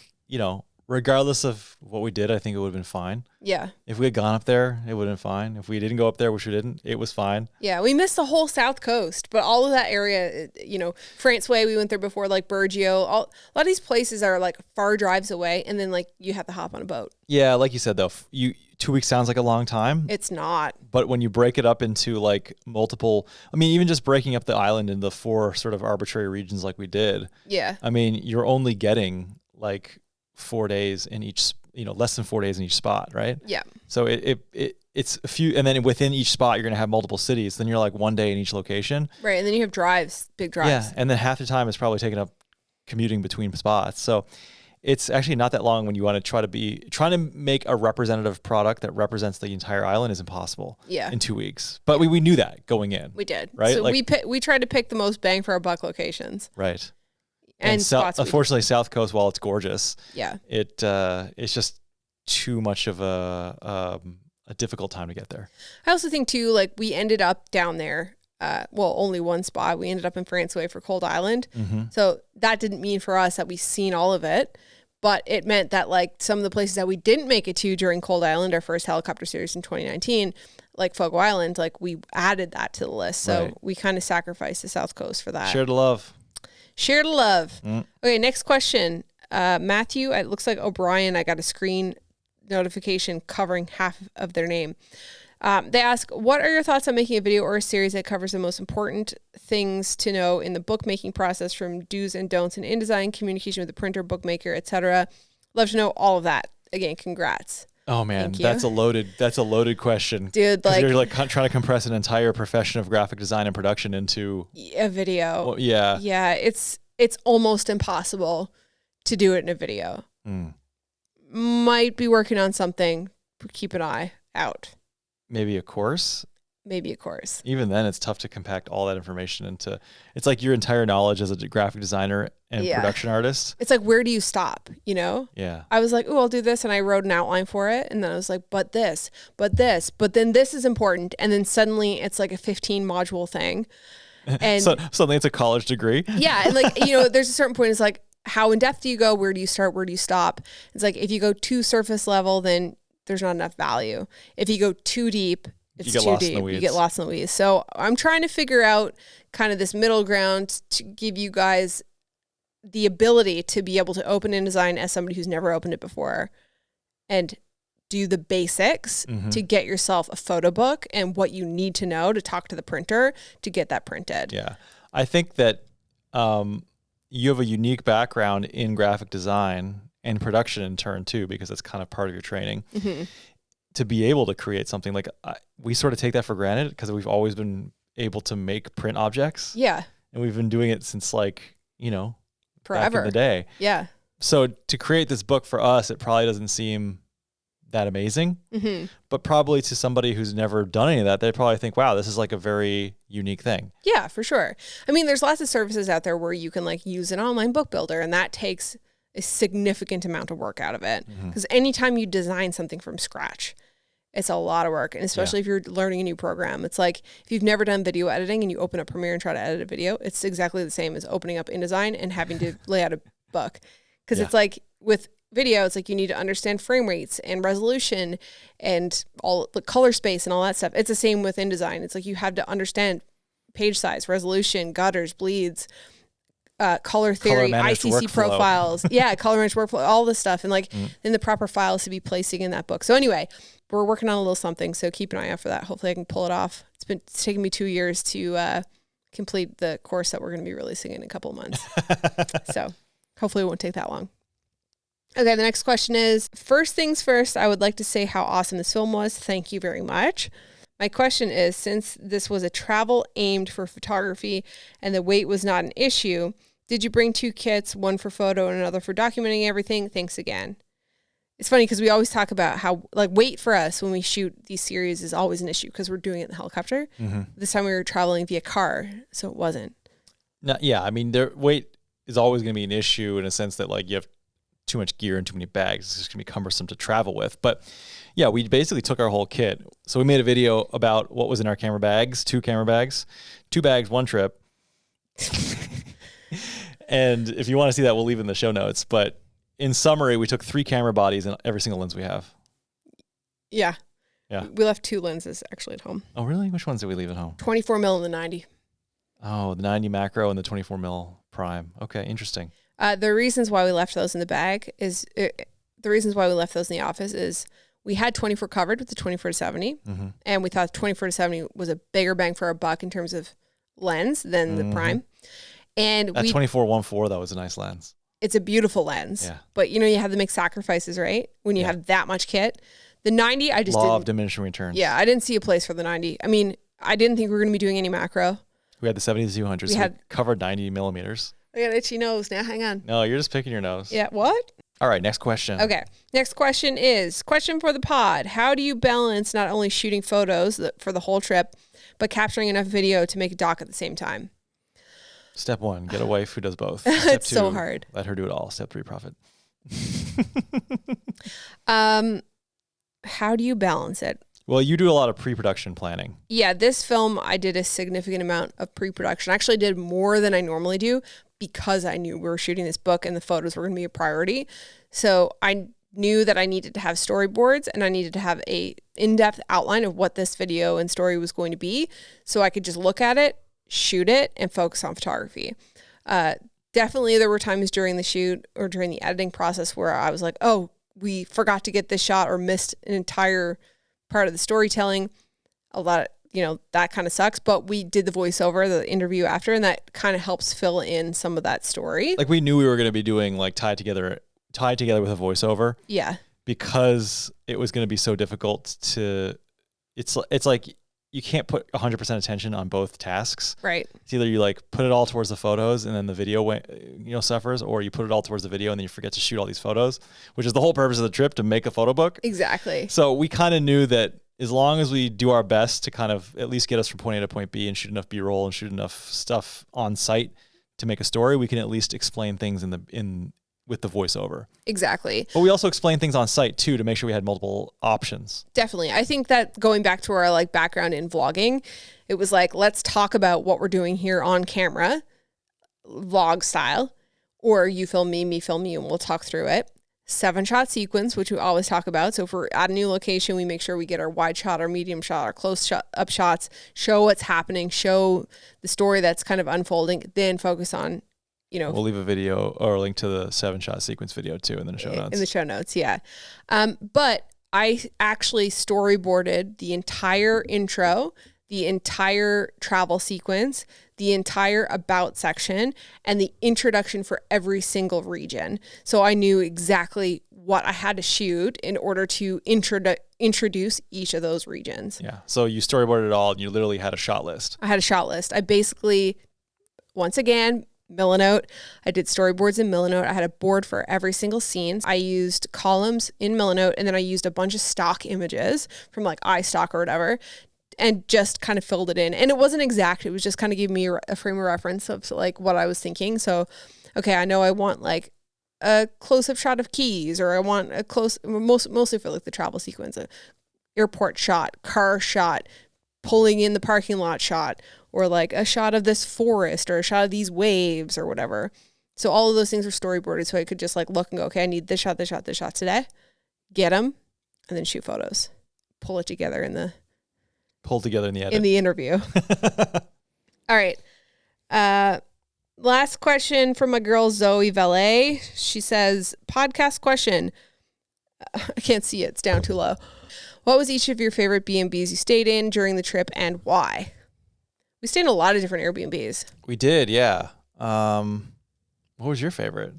[SPEAKER 2] regardless of what we did, I think it would have been fine.
[SPEAKER 1] Yeah.
[SPEAKER 2] If we had gone up there, it would have been fine. If we didn't go up there, which we didn't, it was fine.
[SPEAKER 1] Yeah, we missed the whole south coast, but all of that area, France Way, we went there before, like Burgeo. A lot of these places are like far drives away, and then like you have to hop on a boat.
[SPEAKER 2] Yeah, like you said though, 2 weeks sounds like a long time.
[SPEAKER 1] It's not.
[SPEAKER 2] But when you break it up into like multiple, even just breaking up the island into 4 sort of arbitrary regions like we did.
[SPEAKER 1] Yeah.
[SPEAKER 2] You're only getting like 4 days in each, less than 4 days in each spot, right?
[SPEAKER 1] Yeah.
[SPEAKER 2] So it's a few, and then within each spot, you're going to have multiple cities. Then you're like 1 day in each location.
[SPEAKER 1] Right. And then you have big drives.
[SPEAKER 2] Yeah. And then half the time it's probably taken up commuting between spots. So it's actually not that long when you want to trying to make a representative product that represents the entire island is impossible.
[SPEAKER 1] Yeah.
[SPEAKER 2] In 2 weeks. But we knew that going in.
[SPEAKER 1] We did.
[SPEAKER 2] Right.
[SPEAKER 1] So we tried to pick the most bang for our buck locations.
[SPEAKER 2] Right.
[SPEAKER 1] And spots.
[SPEAKER 2] Unfortunately, South Coast, while it's gorgeous,
[SPEAKER 1] yeah,
[SPEAKER 2] it's just too much of a difficult time to get there.
[SPEAKER 1] I also think too, like we ended up down there. Only one spot. We ended up in France Way for Cold Island.
[SPEAKER 2] Mm-hmm.
[SPEAKER 1] So that didn't mean for us that we seen all of it, but it meant that like some of the places that we didn't make it to during Cold Island, our first helicopter series in 2019, like Fogo Island, like we added that to the list. So we kind of sacrificed the South Coast for that.
[SPEAKER 2] Share the love.
[SPEAKER 1] Share the love. Okay, next question. Matthew, it looks like O'Brien, I got a screen notification covering half of their name. They ask, what are your thoughts on making a video or a series that covers the most important things to know in the bookmaking process, from do's and don'ts in InDesign, communication with the printer, bookmaker, etc.? Love to know all of that. Again, congrats.
[SPEAKER 2] Oh man, that's a loaded question,
[SPEAKER 1] dude. Like
[SPEAKER 2] you're like trying to compress an entire profession of graphic design and production into
[SPEAKER 1] a video.
[SPEAKER 2] Well, yeah,
[SPEAKER 1] yeah. It's almost impossible to do it in a video. Might be working on something. Keep an eye out.
[SPEAKER 2] Maybe a course.
[SPEAKER 1] Even
[SPEAKER 2] then, it's tough to compact all that information into. It's like your entire knowledge as a graphic designer and production artist.
[SPEAKER 1] It's like, where do you stop?
[SPEAKER 2] Yeah.
[SPEAKER 1] I was like, oh, I'll do this, and I wrote an outline for it, and then I was like, but then this is important, and then suddenly it's like a 15 module thing, and
[SPEAKER 2] suddenly it's a college degree.
[SPEAKER 1] Yeah, and like there's a certain point. It's like, how in depth do you go? Where do you start? Where do you stop? It's like if you go too surface level, then there's not enough value. If you go too deep, it's too deep. You get lost in the weeds. So I'm trying to figure out kind of this middle ground to give you guys the ability to be able to open InDesign as somebody who's never opened it before and do the basics to get yourself a photo book and what you need to know to talk to the printer to get that printed.
[SPEAKER 2] Yeah. I think that you have a unique background in graphic design and production in turn too, because it's kind of part of your training. To be able to create something like we sort of take that for granted because we've always been able to make print objects.
[SPEAKER 1] Yeah.
[SPEAKER 2] And we've been doing it since like,
[SPEAKER 1] forever.
[SPEAKER 2] Back in the day.
[SPEAKER 1] Yeah.
[SPEAKER 2] So to create this book for us, it probably doesn't seem that amazing, but probably to somebody who's never done any of that, they probably think, wow, this is like a very unique thing.
[SPEAKER 1] Yeah, for sure. I mean, there's lots of services out there where you can like use an online book builder, and that takes a significant amount of work out of it. Because anytime you design something from scratch, it's a lot of work. And especially if you're learning a new program, it's like if you've never done video editing and you open up Premiere and try to edit a video, it's exactly the same as opening up InDesign and having to lay out a book. Because it's like with video, it's like you need to understand frame rates and resolution and all the color space and all that stuff. It's the same with InDesign. It's like you have to understand page size, resolution, gutters, bleeds, color theory,
[SPEAKER 2] managed
[SPEAKER 1] ICC
[SPEAKER 2] workflow.
[SPEAKER 1] profiles. Yeah, color managed workflow, all this stuff. And like then the proper files to be placing in that book. So anyway, we're working on a little something. So keep an eye out for that. Hopefully I can pull it off. It's taken me 2 years to complete the course that we're going to be releasing in a couple of months. So hopefully it won't take that long. Okay, the next question is, first things first, I would like to say how awesome this film was. Thank you very much. My question is, since this was a travel aimed for photography and the weight was not an issue, did you bring 2 kits, one for photo and another for documenting everything? Thanks again. It's funny because we always talk about how like weight for us when we shoot these series is always an issue because we're doing it in the helicopter. Mm-hmm. This time we were traveling via car, so it wasn't.
[SPEAKER 2] No, yeah, I mean, their weight is always going to be an issue in a sense that like you have too much gear and too many bags. It's just going to be cumbersome to travel with. But yeah, we basically took our whole kit. So we made a video about what was in our camera bags, 2 camera bags, 2 bags, 1 trip. And if you want to see that, we'll leave it in the show notes. But in summary, we took 3 camera bodies and every single lens we have.
[SPEAKER 1] Yeah.
[SPEAKER 2] Yeah.
[SPEAKER 1] We left 2 lenses actually at home.
[SPEAKER 2] Oh, really? Which ones did we leave at home?
[SPEAKER 1] 24 mil and the 90.
[SPEAKER 2] Oh, the 90 macro and the 24 mil prime. Okay, interesting.
[SPEAKER 1] The reasons why we left those in the bag is the reasons why we left those in the office is we had 24 covered with the 24 to 70, and we thought 24 to 70 was a bigger bang for our buck in terms of lens than the prime. And
[SPEAKER 2] that 24-1.4, that was a nice lens.
[SPEAKER 1] It's a beautiful lens,
[SPEAKER 2] yeah.
[SPEAKER 1] But you know you have to make sacrifices, right? When you have that much kit. The 90, I just
[SPEAKER 2] Law
[SPEAKER 1] didn't.
[SPEAKER 2] of diminishing returns.
[SPEAKER 1] Yeah, I didn't see a place for the 90. I mean, I didn't think we were going to be doing any macro.
[SPEAKER 2] We had the 70-200, we covered 90 millimeters.
[SPEAKER 1] I got itchy nose now. Hang on.
[SPEAKER 2] No, you're just picking your nose.
[SPEAKER 1] Yeah, what?
[SPEAKER 2] All right, next question.
[SPEAKER 1] Okay, next question is, question for the pod. How do you balance not only shooting photos for the whole trip, but capturing enough video to make a doc at the same time?
[SPEAKER 2] Step 1, get a wife who does both.
[SPEAKER 1] It's
[SPEAKER 2] Step 2,
[SPEAKER 1] so hard.
[SPEAKER 2] Let her do it all. Step 3, profit.
[SPEAKER 1] How do you balance it?
[SPEAKER 2] Well, you do a lot of pre-production planning.
[SPEAKER 1] Yeah, this film, I did a significant amount of pre-production. I actually did more than I normally do because I knew we were shooting this book and the photos were going to be a priority. So I knew that I needed to have storyboards and I needed to have a in-depth outline of what this video and story was going to be so I could just look at it, shoot it, and focus on photography. Definitely there were times during the shoot or during the editing process where I was like, oh, we forgot to get this shot or missed an entire part of the storytelling. A lot of, that kind of sucks, but we did the voiceover, the interview after, and that kind of helps fill in some of that story.
[SPEAKER 2] Like we knew we were going to be doing like tied together with a voiceover.
[SPEAKER 1] Yeah.
[SPEAKER 2] Because it was going to be so difficult it's like you can't put 100% attention on both tasks.
[SPEAKER 1] Right.
[SPEAKER 2] It's either you like put it all towards the photos and then the video, suffers, or you put it all towards the video and then you forget to shoot all these photos, which is the whole purpose of the trip, to make a photo book.
[SPEAKER 1] Exactly.
[SPEAKER 2] So we kind of knew that as long as we do our best to kind of at least get us from point A to point B and shoot enough B-roll and shoot enough stuff on site to make a story, we can at least explain things with the voiceover.
[SPEAKER 1] Exactly.
[SPEAKER 2] But we also explained things on site too to make sure we had multiple options.
[SPEAKER 1] Definitely. I think that going back to our background in vlogging, it was let's talk about what we're doing here on camera, vlog style, or you film me film you, and we'll talk through it. 7-shot sequence, which we always talk about. So if we're at a new location, we make sure we get our wide shot, our medium shot, our close up shots, show what's happening, show the story that's kind of unfolding, then focus on,
[SPEAKER 2] We'll leave a video or a link to the 7-shot sequence video too in the show notes.
[SPEAKER 1] In the show notes, yeah. But I actually storyboarded the entire intro, the entire travel sequence, the entire about section, and the introduction for every single region. So I knew exactly what I had to shoot in order to introduce each of those regions.
[SPEAKER 2] Yeah. So you storyboarded it all and you literally had a shot list.
[SPEAKER 1] I had a shot list. I basically, once again, Millinote. I did storyboards in Millinote. I had a board for every single scene. I used columns in Millinote, and then I used a bunch of stock images from iStock or whatever, and just kind of filled it in. And it wasn't exact. It was just kind of giving me a frame of reference of what I was thinking. So, okay, I know I want a close-up shot of keys, or I want a mostly for the travel sequence, a airport shot, car shot, pulling in the parking lot shot, or a shot of this forest or a shot of these waves or whatever. So all of those things were storyboarded, so I could just look and go, okay, I need this shot, this shot, this shot today, get them, and then shoot photos, pull it together in the
[SPEAKER 2] edit.
[SPEAKER 1] In the interview. All right. Last question from my girl Zoe Valet. She says, podcast question. I can't see it. It's down too low. What was each of your favorite B&Bs you stayed in during the trip and why? We stayed in a lot of different Airbnbs.
[SPEAKER 2] We did, yeah. What was your favorite?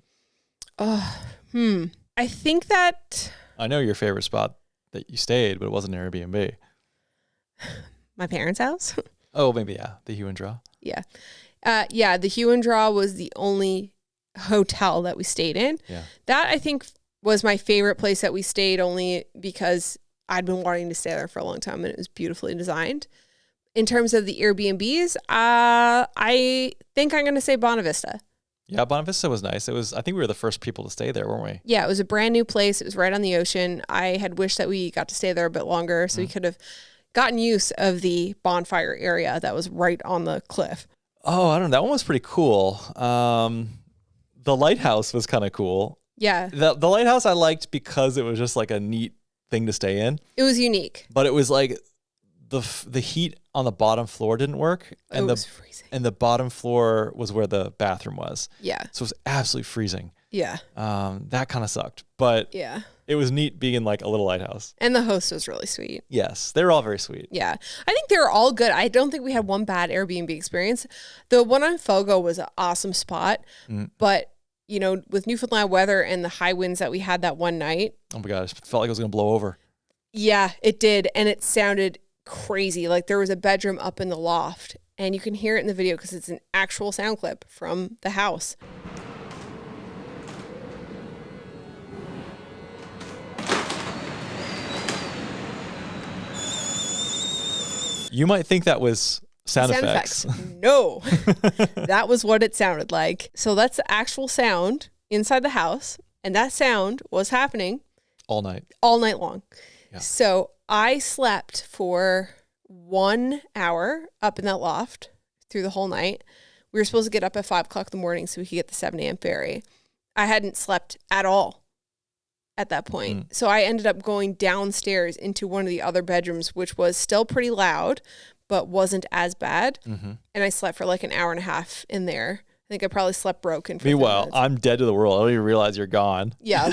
[SPEAKER 1] I think that...
[SPEAKER 2] I know your favorite spot that you stayed, but it wasn't an Airbnb.
[SPEAKER 1] My parents' house?
[SPEAKER 2] Oh, maybe, yeah. The Hue and Draw.
[SPEAKER 1] Yeah. The Hue and Draw was the only hotel that we stayed in.
[SPEAKER 2] Yeah.
[SPEAKER 1] That, I think, was my favorite place that we stayed only because I'd been wanting to stay there for a long time and it was beautifully designed. In terms of the Airbnbs, I think I'm going to say Bonavista.
[SPEAKER 2] Yeah, Bonavista was nice. I think we were the first people to stay there, weren't we?
[SPEAKER 1] Yeah, it was a brand new place. It was right on the ocean. I had wished that we got to stay there a bit longer so we could have gotten use of the bonfire area that was right on the cliff.
[SPEAKER 2] Oh, I don't know. That one was pretty cool. The lighthouse was kind of cool.
[SPEAKER 1] Yeah.
[SPEAKER 2] The lighthouse I liked because it was just like a neat thing to stay in.
[SPEAKER 1] It was unique.
[SPEAKER 2] But it was like the heat on the bottom floor didn't work. And
[SPEAKER 1] it was freezing.
[SPEAKER 2] And the bottom floor was where the bathroom was.
[SPEAKER 1] Yeah.
[SPEAKER 2] So it was absolutely freezing.
[SPEAKER 1] Yeah.
[SPEAKER 2] That kind of sucked. But
[SPEAKER 1] yeah,
[SPEAKER 2] it was neat being in like a little lighthouse.
[SPEAKER 1] And the host was really sweet.
[SPEAKER 2] Yes. They were all very sweet.
[SPEAKER 1] Yeah. I think they were all good. I don't think we had one bad Airbnb experience. The one on Fogo was an awesome spot. But, you know, with Newfoundland weather and the high winds that we had that one night.
[SPEAKER 2] Oh my gosh. It felt like it was going to blow over.
[SPEAKER 1] Yeah, it did. And it sounded crazy. Like there was a bedroom up in the loft. And you can hear it in the video because it's an actual sound clip from the house.
[SPEAKER 2] You might think that was sound effects.
[SPEAKER 1] No, that was what it sounded like. So that's the actual sound inside the house. And that sound was happening
[SPEAKER 2] all night
[SPEAKER 1] long.
[SPEAKER 2] Yeah.
[SPEAKER 1] So I slept for 1 hour up in that loft through the whole night. We were supposed to get up at 5 o'clock in the morning so we could get the 7 a.m. ferry. I hadn't slept at all at that point. So I ended up going downstairs into one of the other bedrooms, which was still pretty loud, but wasn't as bad. And I slept for like an hour and a half in there. I think I probably slept broken.
[SPEAKER 2] Meanwhile, I'm dead to the world. I don't even realize you're gone.
[SPEAKER 1] Yeah.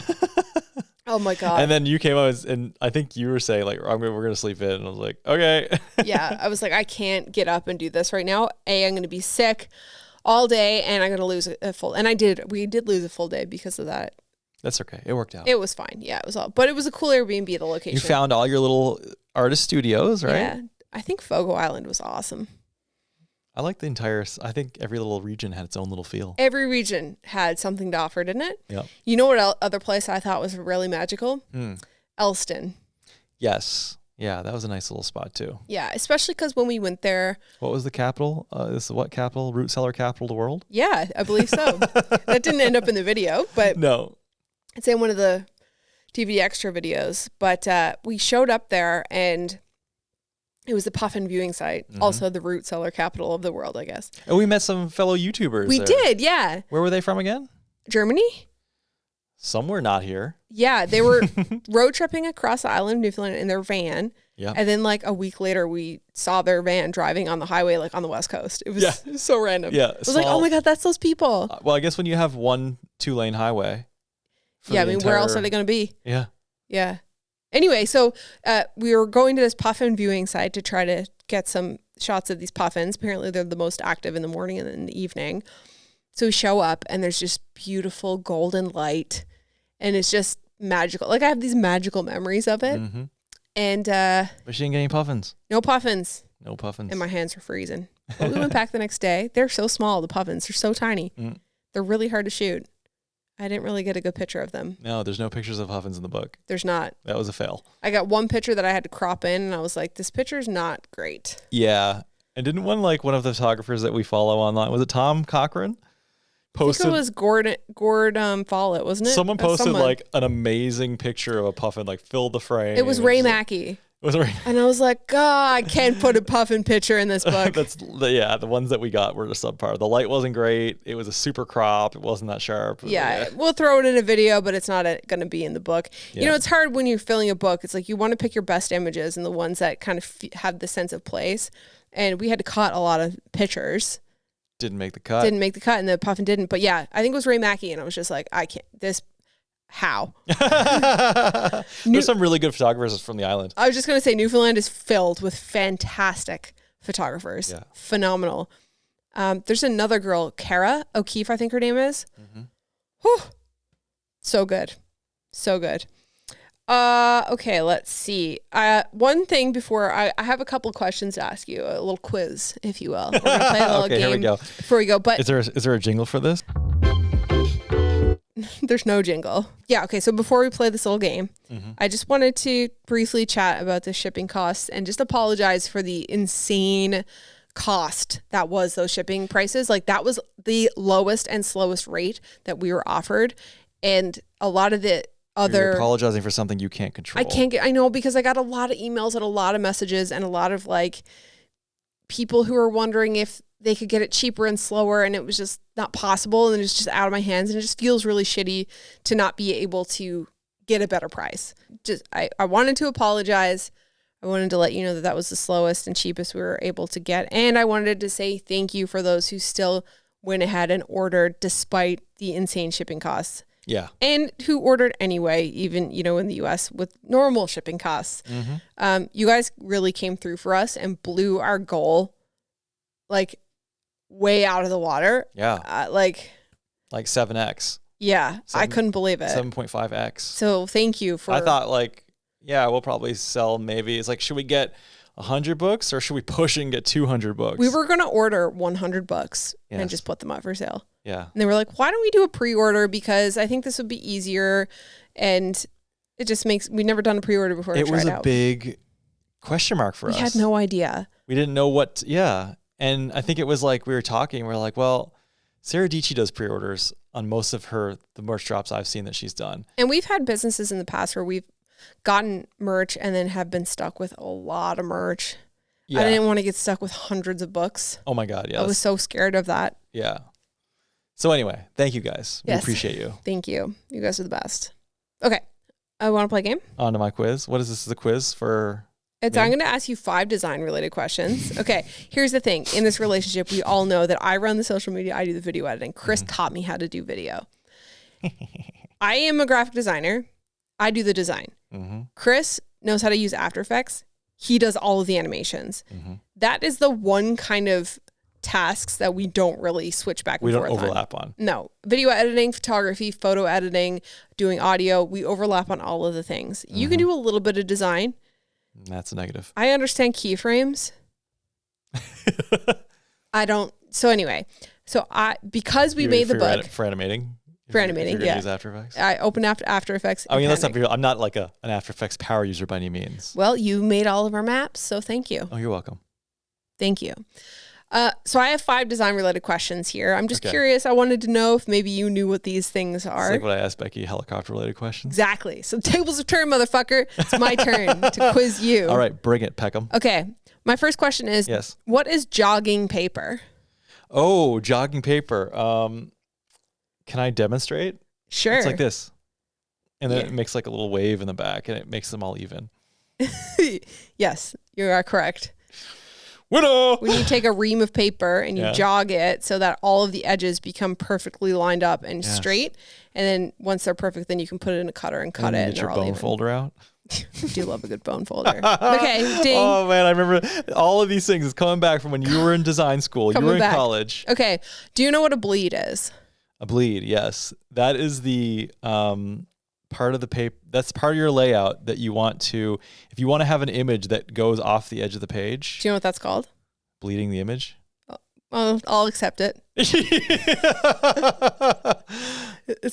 [SPEAKER 1] Oh my God.
[SPEAKER 2] And then you came out and I think you were saying like, we're going to sleep in. And I was like, okay.
[SPEAKER 1] Yeah. I was like, I can't get up and do this right now. I'm going to be sick all day and I'm going to lose a full, and we did lose a full day because of that.
[SPEAKER 2] That's okay. It worked out.
[SPEAKER 1] It was fine. Yeah, it was all, but it was a cool Airbnb at the location.
[SPEAKER 2] You found all your little artist studios, right?
[SPEAKER 1] Yeah. I think Fogo Island was awesome.
[SPEAKER 2] I like I think every little region had its own little feel.
[SPEAKER 1] Every region had something to offer, didn't it?
[SPEAKER 2] Yeah.
[SPEAKER 1] You know what other place I thought was really magical? Elston.
[SPEAKER 2] Yes. Yeah, that was a nice little spot too.
[SPEAKER 1] Yeah, especially because when we went there.
[SPEAKER 2] What was the capital? This is what capital? Root cellar capital of the world?
[SPEAKER 1] Yeah, I believe so. That didn't end up in the video, but.
[SPEAKER 2] No.
[SPEAKER 1] It's in one of the DVD extra videos. But we showed up there and it was the Puffin viewing site. Also the root cellar capital of the world, I guess.
[SPEAKER 2] And we met some fellow YouTubers.
[SPEAKER 1] We did, yeah.
[SPEAKER 2] Where were they from again?
[SPEAKER 1] Germany?
[SPEAKER 2] Somewhere not here.
[SPEAKER 1] Yeah, they were road tripping across the island of Newfoundland in their van.
[SPEAKER 2] Yeah.
[SPEAKER 1] And then like a week later, we saw their van driving on the highway, like on the West Coast. It was so random.
[SPEAKER 2] Yeah.
[SPEAKER 1] I was like, oh my God, that's those people.
[SPEAKER 2] Well, I guess when you have 1 2-lane highway.
[SPEAKER 1] Yeah, I mean, where else are they going to be?
[SPEAKER 2] Yeah.
[SPEAKER 1] Yeah. Anyway, so we were going to this puffin viewing site to try to get some shots of these puffins. Apparently, they're the most active in the morning and in the evening. So we show up, and there's just beautiful golden light, and it's just magical. Like, I have these magical memories of it. And
[SPEAKER 2] but she didn't get any puffins.
[SPEAKER 1] No puffins.
[SPEAKER 2] No puffins.
[SPEAKER 1] And my hands were freezing. But we went back the next day. They're so small, the puffins. They're so tiny. They're really hard to shoot. I didn't really get a good picture of them.
[SPEAKER 2] No, there's no pictures of puffins in the book.
[SPEAKER 1] There's not.
[SPEAKER 2] That was a fail.
[SPEAKER 1] I got one picture that I had to crop in, and I was like, this picture's not great.
[SPEAKER 2] Yeah. And didn't one of the photographers that we follow online, was it Tom Cochran?
[SPEAKER 1] Posted, I think it was Gord Follett, wasn't it?
[SPEAKER 2] Someone posted like an amazing picture of a puffin, like filled the frame.
[SPEAKER 1] It was Ray Mackey. And I was like, God, I can't put a puffin picture in this book.
[SPEAKER 2] The ones that we got were just subpar. The light wasn't great. It was a super crop. It wasn't that sharp.
[SPEAKER 1] Yeah, we'll throw it in a video, but it's not going to be in the book. Yeah. You know, it's hard when you're filling a book. It's like you want to pick your best images and the ones that kind of have the sense of place. And we had to cut a lot of pictures
[SPEAKER 2] didn't make the cut.
[SPEAKER 1] Didn't make the cut, and the puffin didn't. But yeah, I think it was Ray Mackey, and I was just like, I can't. This, how?
[SPEAKER 2] There's some really good photographers from the island.
[SPEAKER 1] I was just gonna say Newfoundland is filled with fantastic photographers. Yeah. Phenomenal. There's another girl, Kara O'Keefe, I think her name is. Whew. So good. So good. Okay, let's see. One thing before I have a couple questions to ask you, a little quiz, if you will. We're gonna play a little game
[SPEAKER 2] here we go.
[SPEAKER 1] before we go. But
[SPEAKER 2] is there a jingle for this?
[SPEAKER 1] There's no jingle. Yeah, okay, so before we play this little game, I just wanted to briefly chat about the shipping costs and just apologize for the insane cost that was those shipping prices. Like, that was the lowest and slowest rate that we were offered. And a lot of the other...
[SPEAKER 2] You're apologizing for something you can't control.
[SPEAKER 1] I know, because I got a lot of emails and a lot of messages and a lot of like people who were wondering if they could get it cheaper and slower, and it was just not possible, and it's just out of my hands, and it just feels really shitty to not be able to get a better price. I wanted to apologize. I wanted to let you know that that was the slowest and cheapest we were able to get, and I wanted to say thank you for those who still went ahead and ordered despite the insane shipping costs.
[SPEAKER 2] Yeah.
[SPEAKER 1] And who ordered anyway, even, in the US with normal shipping costs. You guys really came through for us and blew our goal like way out of the water.
[SPEAKER 2] Yeah.
[SPEAKER 1] Like
[SPEAKER 2] 7x.
[SPEAKER 1] Yeah. I couldn't believe it.
[SPEAKER 2] 7.5x.
[SPEAKER 1] So thank you for...
[SPEAKER 2] I thought we'll probably sell maybe, it's like, should we get 100 books or should we push and get 200 books?
[SPEAKER 1] We were going to order 100 books and just put them up for sale.
[SPEAKER 2] Yeah.
[SPEAKER 1] And they were like, why don't we do a pre-order? Because I think this would be easier. And it just we'd never done a pre-order before.
[SPEAKER 2] It was a big question mark for us.
[SPEAKER 1] We had no idea.
[SPEAKER 2] We didn't know what, And I think it was like, we were talking, we're like, well, Sarah Dici does pre-orders on most of the merch drops I've seen that she's done.
[SPEAKER 1] And we've had businesses in the past where we've gotten merch and then have been stuck with a lot of merch. Yeah. I didn't want to get stuck with hundreds of books.
[SPEAKER 2] Oh my God, yes.
[SPEAKER 1] I was so scared of that.
[SPEAKER 2] Yeah. So anyway, thank you guys. We appreciate you.
[SPEAKER 1] Thank you. You guys are the best. Okay. I want to play a game.
[SPEAKER 2] On to my quiz. What is this? The quiz for...
[SPEAKER 1] I'm going to ask you 5 design-related questions. Okay, here's the thing. In this relationship, we all know that I run the social media, I do the video editing. Chris taught me how to do video. I am a graphic designer. I do the design. Chris knows how to use After Effects. He does all of the animations. That is the one kind of tasks that we don't really switch back and forth on.
[SPEAKER 2] We don't overlap on.
[SPEAKER 1] No. Video editing, photography, photo editing, doing audio, we overlap on all of the things. You can do a little bit of design.
[SPEAKER 2] That's a negative.
[SPEAKER 1] I understand keyframes. I don't. So anyway, because we made the book.
[SPEAKER 2] For animating?
[SPEAKER 1] For animating,
[SPEAKER 2] yeah. Use After Effects?
[SPEAKER 1] I opened After Effects.
[SPEAKER 2] I mean, let's not be real. I'm not like an After Effects power user by any means.
[SPEAKER 1] Well, you made all of our maps, so thank you.
[SPEAKER 2] Oh, you're welcome.
[SPEAKER 1] Thank you. So I have 5 design-related questions here. I'm just curious. I wanted to know if maybe you knew what these things are.
[SPEAKER 2] It's like what I asked Becki, helicopter-related questions.
[SPEAKER 1] Exactly. So tables have turned, motherfucker. It's my turn to quiz you.
[SPEAKER 2] All right, bring it, Peckham.
[SPEAKER 1] Okay. My first question is, what is jogging paper?
[SPEAKER 2] Oh, jogging paper. Can I demonstrate?
[SPEAKER 1] Sure.
[SPEAKER 2] It's like this. And then it makes like a little wave in the back, and it makes them all even.
[SPEAKER 1] Yes, you are correct.
[SPEAKER 2] Winner!
[SPEAKER 1] When you take a ream of paper and you jog it so that all of the edges become perfectly lined up and straight. And then once they're perfect, then you can put it in a cutter and cut it.
[SPEAKER 2] And get your bone folder out.
[SPEAKER 1] I do love a good bone folder. Okay, ding.
[SPEAKER 2] Oh, man, I remember all of these things is coming back from when you were in design school. You were in college.
[SPEAKER 1] Okay, do you know what a bleed is?
[SPEAKER 2] A bleed, yes. That is the part of the paper. That's part of your layout that you want to, if you want to have an image that goes off the edge of the page.
[SPEAKER 1] Do you know what that's called?
[SPEAKER 2] Bleeding the image.
[SPEAKER 1] Well, I'll accept it. It's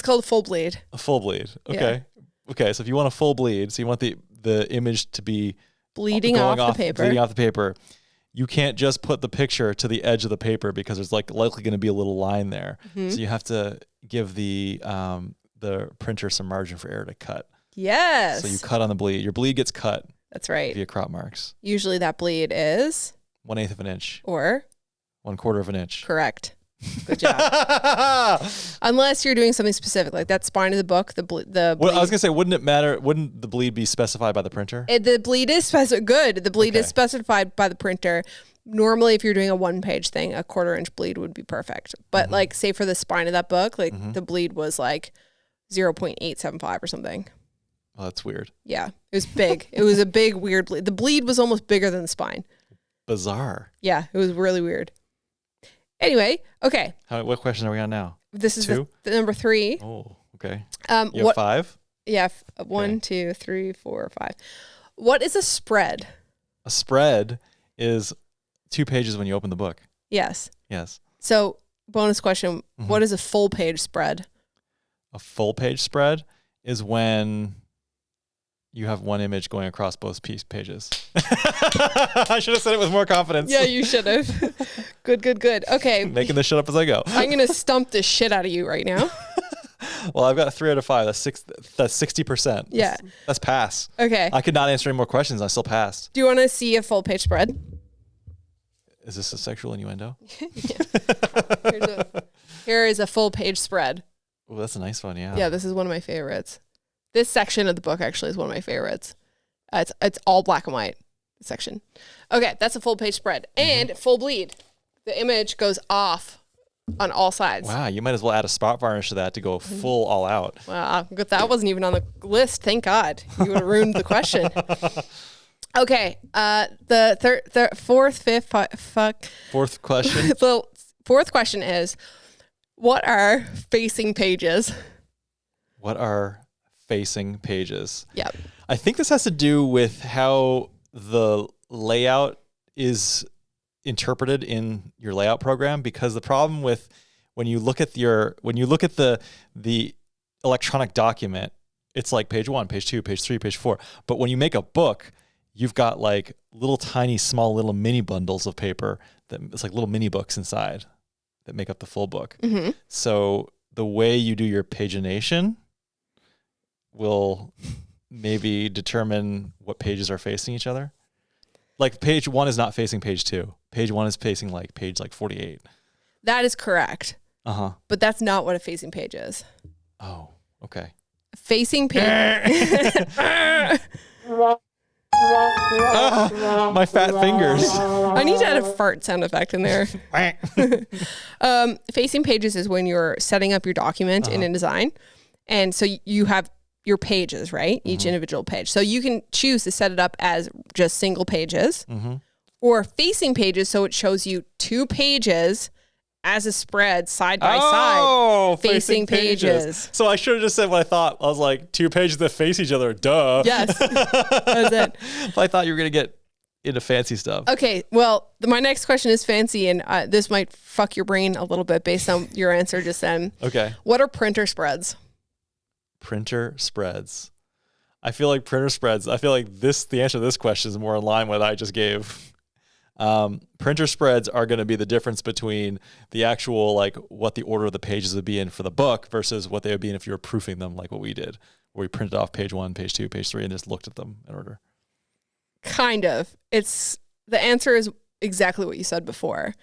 [SPEAKER 1] called a full bleed.
[SPEAKER 2] A full bleed. Okay. Yeah. Okay. So if you want a full bleed, so you want the image to be
[SPEAKER 1] bleeding off the paper.
[SPEAKER 2] Bleeding off the paper. You can't just put the picture to the edge of the paper because there's likely going to be a little line there. So you have to give the printer some margin for error to cut.
[SPEAKER 1] Yes.
[SPEAKER 2] So you cut on the bleed. Your bleed gets cut.
[SPEAKER 1] That's right.
[SPEAKER 2] Via crop marks.
[SPEAKER 1] Usually that bleed is
[SPEAKER 2] 1/8 of an inch.
[SPEAKER 1] Or
[SPEAKER 2] 1/4 of an inch.
[SPEAKER 1] Correct. Good job. Unless you're doing something specific, like that spine of the book, the bleed.
[SPEAKER 2] Well, I was gonna say, wouldn't it matter? Wouldn't the bleed be specified by the printer?
[SPEAKER 1] The bleed is good. The bleed is specified by the printer, normally if you're doing a 1-page thing, a 1/4-inch bleed would be perfect. But like say for the spine of that book, like the bleed was like 0.875 or something.
[SPEAKER 2] Oh, that's weird.
[SPEAKER 1] Yeah, it was big. It was a big, weird bleed. The bleed was almost bigger than the spine.
[SPEAKER 2] Bizarre.
[SPEAKER 1] Yeah, it was really weird. Anyway, okay.
[SPEAKER 2] What question are we on now?
[SPEAKER 1] This is
[SPEAKER 2] the
[SPEAKER 1] number 3.
[SPEAKER 2] Oh, okay.
[SPEAKER 1] You
[SPEAKER 2] have 5?
[SPEAKER 1] Yeah, 1, 2, 3, 4, 5. What is a spread?
[SPEAKER 2] A spread is 2 pages when you open the book.
[SPEAKER 1] Yes.
[SPEAKER 2] Yes.
[SPEAKER 1] So, bonus question, what is a full page spread?
[SPEAKER 2] A full page spread is when you have one image going across both pages. I should have said it with more confidence.
[SPEAKER 1] Yeah, you should have. Good. Okay.
[SPEAKER 2] Making this shit up as I go.
[SPEAKER 1] I'm going to stump the shit out of you right now.
[SPEAKER 2] Well, I've got a 3 out of 5. That's 60%.
[SPEAKER 1] Yeah.
[SPEAKER 2] That's pass.
[SPEAKER 1] Okay.
[SPEAKER 2] I could not answer any more questions. I still passed.
[SPEAKER 1] Do you want to see a full page spread?
[SPEAKER 2] Is this a sexual innuendo?
[SPEAKER 1] Here is a full page spread.
[SPEAKER 2] Oh, that's a nice one. Yeah.
[SPEAKER 1] Yeah, this is one of my favorites. This section of the book actually is one of my favorites. It's all black and white section. Okay, that's a full page spread and full bleed. The image goes off on all sides.
[SPEAKER 2] Wow, you might as well add a spot varnish to that to go full all out.
[SPEAKER 1] Wow, that wasn't even on the list. Thank God. You would have ruined the question. Okay, the fourth question. The fourth question is, what are facing pages?
[SPEAKER 2] What are facing pages?
[SPEAKER 1] Yep.
[SPEAKER 2] I think this has to do with how the layout is interpreted in your layout program, because the problem with when you look at the electronic document, it's like page 1, page 2, page 3, page 4. But when you make a book, you've got like little tiny small little mini bundles of paper that it's like little mini books inside that make up the full book. So the way you do your pagination will maybe determine what pages are facing each other. Like page 1 is not facing page 2. Page 1 is facing like page 48.
[SPEAKER 1] That is correct. But that's not what a facing page is.
[SPEAKER 2] Oh, okay.
[SPEAKER 1] Facing page.
[SPEAKER 2] My fat fingers.
[SPEAKER 1] I need to add a fart sound effect in there. Facing pages is when you're setting up your document in InDesign. And so you have your pages, right? Each individual page. So you can choose to set it up as just single pages or facing pages. So it shows you 2 pages as a spread side by side. Facing pages.
[SPEAKER 2] So I should have just said what I thought. I was like, 2 pages that face each other. Duh.
[SPEAKER 1] Yes. That's it.
[SPEAKER 2] I thought you were going to get into fancy stuff.
[SPEAKER 1] Okay. Well, my next question is fancy, and this might fuck your brain a little bit based on your answer just then.
[SPEAKER 2] Okay.
[SPEAKER 1] What are printer spreads?
[SPEAKER 2] Printer spreads. I feel like the answer to this question is more in line with what I just gave. Printer spreads are going to be the difference between the actual, like what the order of the pages would be in for the book versus what they would be in if you were proofing them like what we did, where we printed off page 1, page 2, page 3, and just looked at them in order. Kind
[SPEAKER 1] of. The answer is exactly what you said before.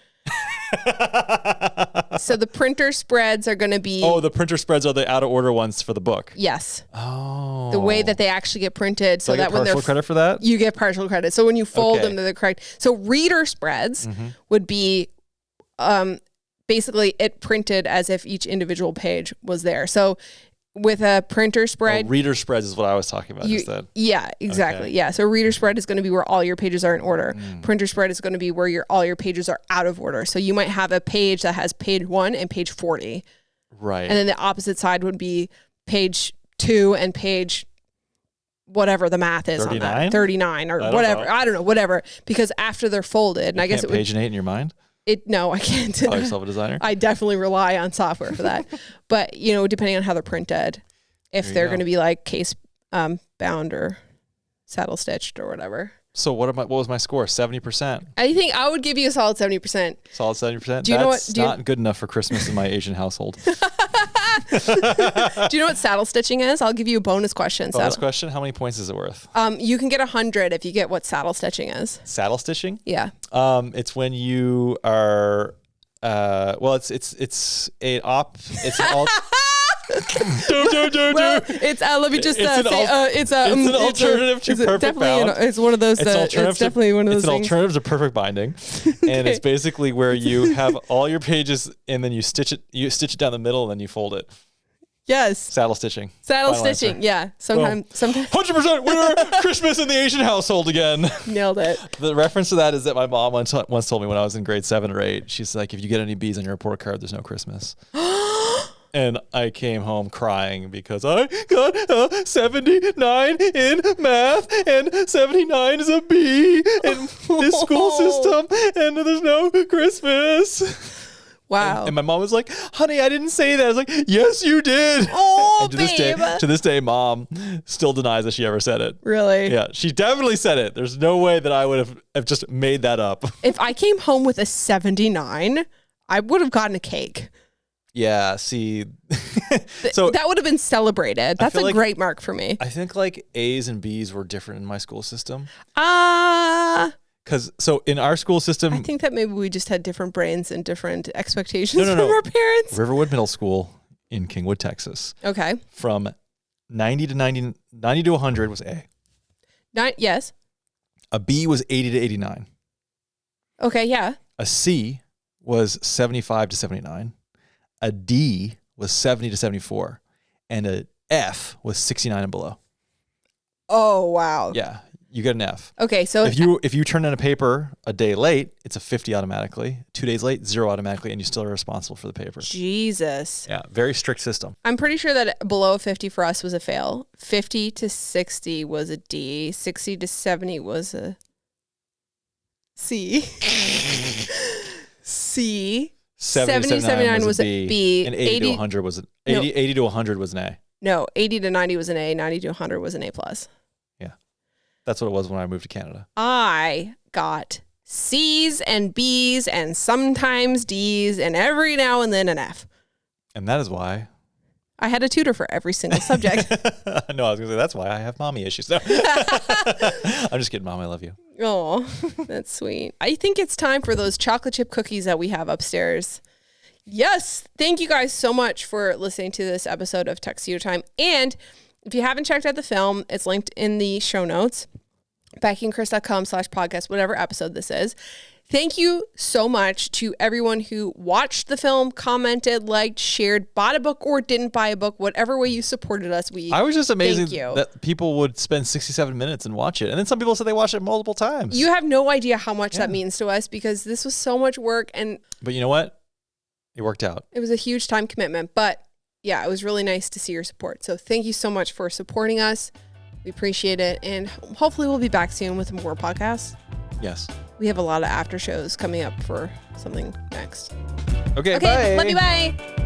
[SPEAKER 1] So the printer spreads are going to be...
[SPEAKER 2] Oh, the printer spreads are the out of order ones for the book.
[SPEAKER 1] Yes.
[SPEAKER 2] Oh.
[SPEAKER 1] The way that they actually get printed. So that when they're...
[SPEAKER 2] partial credit for that?
[SPEAKER 1] You get partial credit. So when you fold them, they're correct. So reader spreads would be basically it printed as if each individual page was there. So with a printer spread...
[SPEAKER 2] reader spreads is what I was talking about just then.
[SPEAKER 1] Yeah, exactly. Okay. Yeah. So reader spread is going to be where all your pages are in order. Printer spread is going to be where all your pages are out of order. So you might have a page that has page 1 and page 40.
[SPEAKER 2] Right.
[SPEAKER 1] And then the opposite side would be page 2 and page whatever the math is 39? On that. 39 or whatever. I don't know, whatever. Because after they're folded, and I guess it would...
[SPEAKER 2] paginate in your mind?
[SPEAKER 1] No, I can't.
[SPEAKER 2] Call yourself a designer?
[SPEAKER 1] I definitely rely on software for that. But, depending on how they're printed, if they're going to be like case bound or saddle stitched or whatever.
[SPEAKER 2] So what was my score? 70%.
[SPEAKER 1] I think I would give you a solid 70%.
[SPEAKER 2] Solid 70%?
[SPEAKER 1] Do you know what?
[SPEAKER 2] That's not good enough for Christmas in my Asian household.
[SPEAKER 1] Do you know what saddle stitching is? I'll give you a bonus question.
[SPEAKER 2] Bonus question? How many points is it worth?
[SPEAKER 1] You can get 100 if you get what saddle stitching is.
[SPEAKER 2] Saddle stitching?
[SPEAKER 1] Yeah.
[SPEAKER 2] It's when you are it's an
[SPEAKER 1] Well, it's let me just say it's
[SPEAKER 2] an alternative to perfect bound.
[SPEAKER 1] It's one of those. It's definitely one of those.
[SPEAKER 2] It's an alternative to perfect binding, and it's basically where you have all your pages and then you stitch it down the middle and then you fold it.
[SPEAKER 1] Yes.
[SPEAKER 2] Saddle stitching.
[SPEAKER 1] Saddle stitching. Answer. Yeah. Sometimes.
[SPEAKER 2] 100% winner. Christmas in the Asian household again.
[SPEAKER 1] Nailed it.
[SPEAKER 2] The reference to that is that my mom once told me when I was in grade 7 or 8. She's like, if you get any B's on your report card, there's no Christmas. And I came home crying because I got a 79 in math, and 79 is a B in this school system, and there's no Christmas.
[SPEAKER 1] Wow.
[SPEAKER 2] And my mom was like, honey, I didn't say that. I was like, yes, you did.
[SPEAKER 1] Oh,
[SPEAKER 2] and to this day, mom still denies that she ever said it.
[SPEAKER 1] Really?
[SPEAKER 2] Yeah, she definitely said it. There's no way that I would have just made that up.
[SPEAKER 1] If I came home with a 79, I would have gotten a cake.
[SPEAKER 2] Yeah, see. So
[SPEAKER 1] that would have been celebrated. That's a great mark for me.
[SPEAKER 2] I think like A's and B's were different in my school system. Because in our school system,
[SPEAKER 1] I think that maybe we just had different brains and different expectations from our parents.
[SPEAKER 2] Riverwood Middle School in Kingwood, Texas.
[SPEAKER 1] Okay.
[SPEAKER 2] From 90 to 100 was A.
[SPEAKER 1] Yes.
[SPEAKER 2] A B was 80 to 89.
[SPEAKER 1] Okay, yeah.
[SPEAKER 2] A C was 75 to 79. A D was 70 to 74. And a F was 69 and below.
[SPEAKER 1] Oh, wow.
[SPEAKER 2] Yeah. You get an F.
[SPEAKER 1] Okay, so
[SPEAKER 2] if you turn in a paper a day late, it's a 50 automatically. 2 days late, 0 automatically, and you still are responsible for the paper.
[SPEAKER 1] Jesus.
[SPEAKER 2] Yeah, very strict system.
[SPEAKER 1] I'm pretty sure that below 50 for us was a fail. 50 to 60 was a D. 60 to 70 was a C. C.
[SPEAKER 2] 70 to 79 was a B. And 80 to 100 was an A.
[SPEAKER 1] No, 80 to 90 was an A. 90 to 100 was an A+.
[SPEAKER 2] That's what it was when I moved to Canada.
[SPEAKER 1] I got C's and B's and sometimes D's and every now and then an F.
[SPEAKER 2] And that is why
[SPEAKER 1] I had a tutor for every single subject.
[SPEAKER 2] No, I was going to say that's why I have mommy issues. No. I'm just kidding, Mom. I love you.
[SPEAKER 1] Oh, that's sweet. I think it's time for those chocolate chip cookies that we have upstairs. Yes. Thank you guys so much for listening to this episode of Tuxedo Time. And if you haven't checked out the film, it's linked in the show notes. BeckiandChris.com/podcast, whatever episode this is. Thank you so much to everyone who watched the film, commented, liked, shared, bought a book or didn't buy a book, whatever way you supported us.
[SPEAKER 2] I was just amazing that people would spend 67 minutes and watch it. And then some people said they watched it multiple times.
[SPEAKER 1] You have no idea how much that means to us because this was so much work.
[SPEAKER 2] But you know what? It worked out.
[SPEAKER 1] It was a huge time commitment, but yeah, it was really nice to see your support. So thank you so much for supporting us. We appreciate it. And hopefully we'll be back soon with more podcasts.
[SPEAKER 2] Yes.
[SPEAKER 1] We have a lot of after shows coming up for something next.
[SPEAKER 2] Okay, bye.
[SPEAKER 1] Love you, bye.